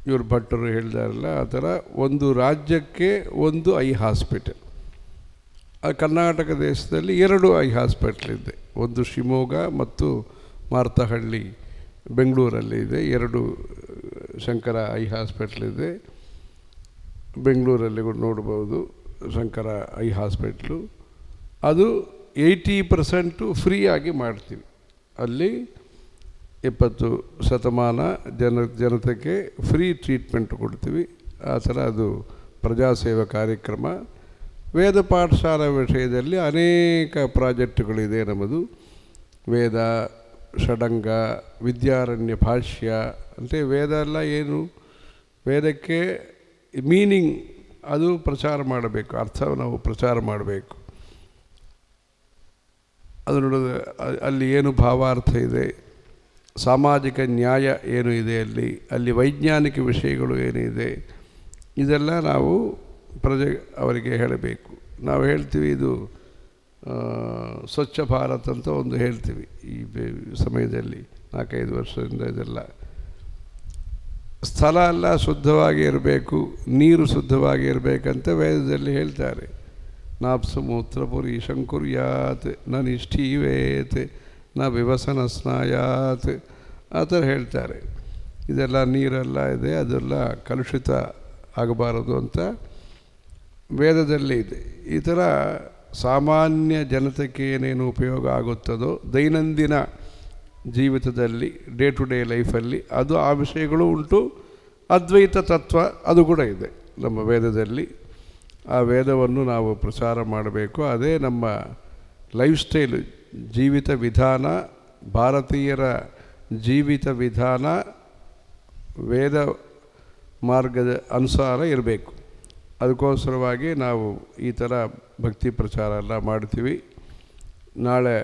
ಇವರು ಭಟ್ಟರು ಹೇಳಿದಾರಲ್ಲ, ಆ ಥರ ಒಂದು ರಾಜ್ಯಕ್ಕೆ ಒಂದು ಐ ಹಾಸ್ಪಿಟಲ್. ಕರ್ನಾಟಕ ದೇಶದಲ್ಲಿ 2 ಐ ಹಾಸ್ಪಿಟಲ್ ಇದೆ. ಒಂದು ಶಿವಮೊಗ್ಗ ಮತ್ತು ಮಾರ್ತಹಳ್ಳಿ ಬೆಂಗಳೂರಲ್ಲಿ ಇದೆ. 2 ಶಂಕರ ಐ ಹಾಸ್ಪಿಟಲ್ ಇದೆ. ಬೆಂಗಳೂರಲ್ಲಿ ನೋಡ್ಬೋದು ಶಂಕರ ಐ ಹಾಸ್ಪಿಟ್ಲು. ಅದು 80% ಫ್ರೀಯಾಗಿ ಮಾಡ್ತೀವಿ. ಅಲ್ಲಿ 20 ಶತಮಾನ ಜನತೆಗೆ ಫ್ರೀ ಟ್ರೀಟ್ಮೆಂಟ್ ಕೊಡ್ತೀವಿ. ಆ ಥರ ಅದು ಪ್ರಜಾಸೇವಾ ಕಾರ್ಯಕ್ರಮ. ವೇದ ಪಾಠಶಾಲಾ ವಿಷಯದಲ್ಲಿ ಅನೇಕ ಪ್ರಾಜೆಕ್ಟ್ಗಳಿದೆ ನಮ್ಮದು. ವೇದ, ಷಡಂಗ, ವಿದ್ಯಾರಣ್ಯ ಭಾಷ್ಯ ಅಂದರೆ ವೇದ ಎಲ್ಲ ಏನು, ವೇದಕ್ಕೆ ಮೀನಿಂಗ್ ಅದು ಪ್ರಚಾರ ಮಾಡಬೇಕು, ಅರ್ಥ ನಾವು ಪ್ರಚಾರ ಮಾಡಬೇಕು. ಅದು ನೋಡೋದು ಅಲ್ಲಿ ಏನು ಭಾವಾರ್ಥ ಇದೆ, ಸಾಮಾಜಿಕ ನ್ಯಾಯ ಏನು ಇದೆ, ಅಲ್ಲಿ ವೈಜ್ಞಾನಿಕ ವಿಷಯಗಳು ಏನಿದೆ, ಇದೆಲ್ಲ ನಾವು ಅವರಿಗೆ ಹೇಳಬೇಕು. ನಾವು ಹೇಳ್ತೀವಿ ಇದು ಸ್ವಚ್ಛ ಭಾರತ್ ಅಂತ ಒಂದು ಹೇಳ್ತೀವಿ. ಈ ಸಮಯದಲ್ಲಿ 4-5 ವರ್ಷದಿಂದ ಇದೆಲ್ಲ ಸ್ಥಳ ಎಲ್ಲ ಶುದ್ಧವಾಗಿ ಇರಬೇಕು, ನೀರು ಶುದ್ಧವಾಗಿ ಇರಬೇಕಂತ ವೇದದಲ್ಲಿ ಹೇಳ್ತಾರೆ. ನಾಪ್ಸು ಮೂತ್ರಪುರಿ ಶಂಕುರ್ಯಾತ್ ನ ನಿಷ್ಠೀವೇತ್ ನ ವಿವಸನ ಸ್ನಾಯಾತ್ ಆ ಥರ ಹೇಳ್ತಾರೆ. ಇದೆಲ್ಲ ನೀರೆಲ್ಲ ಇದೆ, ಅದೆಲ್ಲ ಕಲುಷಿತ ಆಗಬಾರದು ಅಂತ ವೇದದಲ್ಲಿ ಇದೆ. ಈ ಥರ ಸಾಮಾನ್ಯ ಜನತೆಗೆ ಏನೇನು ಉಪಯೋಗ ಆಗುತ್ತದೋ ದೈನಂದಿನ ಜೀವಿತದಲ್ಲಿ, ಡೇ ಟು ಡೇ ಲೈಫಲ್ಲಿ, ಅದು ಆ ವಿಷಯಗಳು ಉಂಟು. ಅದ್ವೈತ ತತ್ವ ಅದು ಕೂಡ ಇದೆ ನಮ್ಮ ವೇದದಲ್ಲಿ. ಆ ವೇದವನ್ನು ನಾವು ಪ್ರಚಾರ ಮಾಡಬೇಕು. ಅದೇ ನಮ್ಮ ಲೈಫ್ ಸ್ಟೈಲು, ಜೀವಿತ ವಿಧಾನ, ಭಾರತೀಯರ ಜೀವಿತ ವಿಧಾನ ವೇದ ಮಾರ್ಗದ ಅನುಸಾರ ಇರಬೇಕು. ಅದಕ್ಕೋಸ್ಕರವಾಗಿ ನಾವು ಈ ಥರ ಭಕ್ತಿ ಪ್ರಚಾರ ಎಲ್ಲ ಮಾಡ್ತೀವಿ. ನಾಳೆ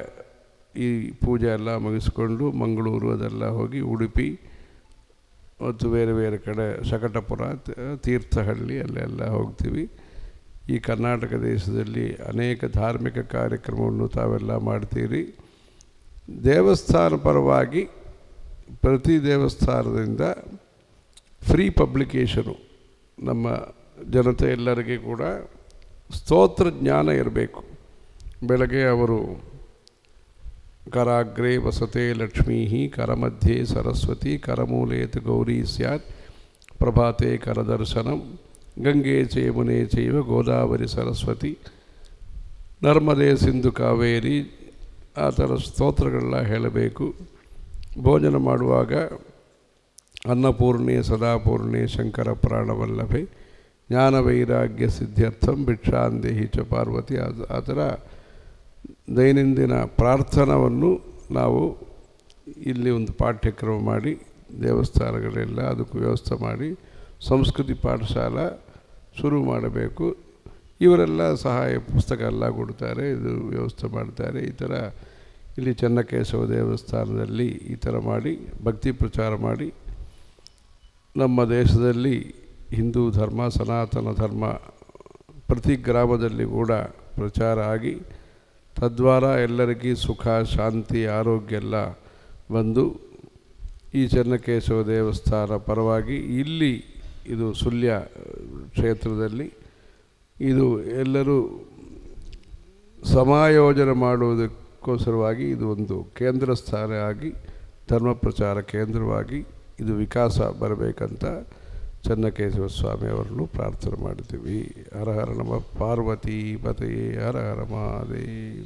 ಈ ಪೂಜೆ ಎಲ್ಲ ಮುಗಿಸ್ಕೊಂಡು ಮಂಗಳೂರು ಅದೆಲ್ಲ ಹೋಗಿ ಉಡುಪಿ ಮತ್ತು ಬೇರೆ ಬೇರೆ ಕಡೆ ಶಕಟಪುರ, ತೀರ್ಥಹಳ್ಳಿ ಅಲ್ಲೆಲ್ಲ ಹೋಗ್ತೀವಿ. ಈ ಕರ್ನಾಟಕ ದೇಶದಲ್ಲಿ ಅನೇಕ ಧಾರ್ಮಿಕ ಕಾರ್ಯಕ್ರಮವನ್ನು ತಾವೆಲ್ಲ ಮಾಡ್ತೀರಿ. ದೇವಸ್ಥಾನ ಪರವಾಗಿ ಪ್ರತಿ ದೇವಸ್ಥಾನದಿಂದ ಫ್ರೀ ಪಬ್ಲಿಕೇಶನು, ನಮ್ಮ ಜನತೆ ಎಲ್ಲರಿಗೆ ಕೂಡ ಸ್ತೋತ್ರ ಜ್ಞಾನ ಇರಬೇಕು. ಬೆಳಗ್ಗೆ ಅವರು ಕರಾಗ್ರೆ ವಸತೆ ಲಕ್ಷ್ಮೀ ಕರಮಧ್ಯೆ ಸರಸ್ವತಿ ಕರಮೂಲೇತು ಗೌರಿ ಸ್ಯಾತ್ ಪ್ರಭಾತೆ ಕರದರ್ಶನಂ ಗಂಗೆ ಚೇಮುನೆ ಚೈವ ಗೋದಾವರಿ ಸರಸ್ವತಿ ನರ್ಮದೆ ಸಿಂಧು ಕಾವೇರಿ, ಆ ಥರ ಸ್ತೋತ್ರಗಳೆಲ್ಲ ಹೇಳಬೇಕು. ಭೋಜನ ಮಾಡುವಾಗ ಅನ್ನಪೂರ್ಣೆ ಸದಾಪೂರ್ಣೆ ಶಂಕರ ಪ್ರಾಣವಲ್ಲಭೆ ಜ್ಞಾನ ವೈರಾಗ್ಯ ಸಿದ್ಧ್ಯರ್ಥಂ ಭಿಕ್ಷಾಂದೇಹಿ ಚ ಪಾರ್ವತಿ. ಆ ಥರ ದೈನಂದಿನ ಪ್ರಾರ್ಥನವನ್ನು ನಾವು ಇಲ್ಲಿ ಒಂದು ಪಾಠ್ಯಕ್ರಮ ಮಾಡಿ ದೇವಸ್ಥಾನಗಳೆಲ್ಲ ಅದಕ್ಕೂ ವ್ಯವಸ್ಥೆ ಮಾಡಿ ಸಂಸ್ಕೃತಿ ಪಾಠಶಾಲಾ ಶುರು ಮಾಡಬೇಕು. ಇವರೆಲ್ಲ ಸಹಾಯ ಪುಸ್ತಕ ಎಲ್ಲ ಕೊಡ್ತಾರೆ, ಇದು ವ್ಯವಸ್ಥೆ ಮಾಡ್ತಾರೆ. ಈ ಥರ ಇಲ್ಲಿ ಚೆನ್ನಕೇಶವ ದೇವಸ್ಥಾನದಲ್ಲಿ ಈ ಥರ ಮಾಡಿ ಭಕ್ತಿ ಪ್ರಚಾರ ಮಾಡಿ ನಮ್ಮ ದೇಶದಲ್ಲಿ ಹಿಂದೂ ಧರ್ಮ, ಸನಾತನ ಧರ್ಮ ಪ್ರತಿ ಗ್ರಾಮದಲ್ಲಿ ಕೂಡ ಪ್ರಚಾರ ಆಗಿ ತದ್ವಾರ ಎಲ್ಲರಿಗೂ ಸುಖ, ಶಾಂತಿ, ಆರೋಗ್ಯ ಎಲ್ಲ ಬಂದು ಈ ಚೆನ್ನಕೇಶವ ದೇವಸ್ಥಾನ ಪರವಾಗಿ ಇಲ್ಲಿ ಇದು ಸುಳ್ಯ ಕ್ಷೇತ್ರದಲ್ಲಿ ಇದು ಎಲ್ಲರೂ ಸಮಾಯೋಜನೆ ಮಾಡುವುದಕ್ಕೋಸ್ಕರವಾಗಿ ಇದು ಒಂದು ಕೇಂದ್ರ ಸ್ಥಾನ ಆಗಿ ಧರ್ಮ ಪ್ರಚಾರ ಕೇಂದ್ರವಾಗಿ ಇದು ವಿಕಾಸ ಬರಬೇಕಂತ ಚೆನ್ನಕೇಶವ ಸ್ವಾಮಿಯವರನ್ನು ಪ್ರಾರ್ಥನೆ ಮಾಡ್ತೀವಿ. ಹರ ಹರ ನಮ ಪಾರ್ವತಿ ಪತಯೇ ಹರ ಹರ ಮಹಾದೇವ್.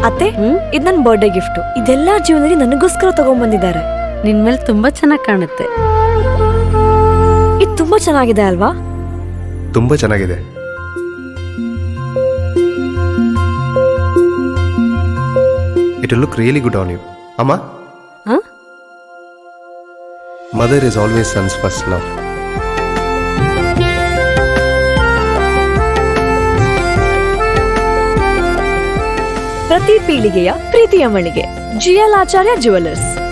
ಅತ್ತೆ, ಇದು ನನ್ನ ಬರ್ಡೇ ಗಿಫ್ಟ್. ಇದೆಲ್ಲ ಜೀವನದಲ್ಲಿ ನನಗೋಸ್ಕರ ತಗೊಂಡ್ಬಂದಿದ್ದಾರೆ. ನಿನ್ ಮೇಲೆ ತುಂಬಾ ಚೆನ್ನಾಗಿ ಕಾಣುತ್ತೆ. ಇದು ತುಂಬಾ ಚೆನ್ನಾಗಿದೆ ಅಲ್ವಾ? ತುಂಬಾ ಚೆನ್ನಾಗಿದೆ. It will look really good on you. ಅಮ್ಮ, ಹ? Mother is always sons first love. ಪ್ರತಿ ಪೀಳಿಗೆಯ ಪ್ರೀತಿಯ ಮಳಿಗೆ GL ಆಚಾರ್ಯ ಜುವೆಲ್ಲರ್ಸ್.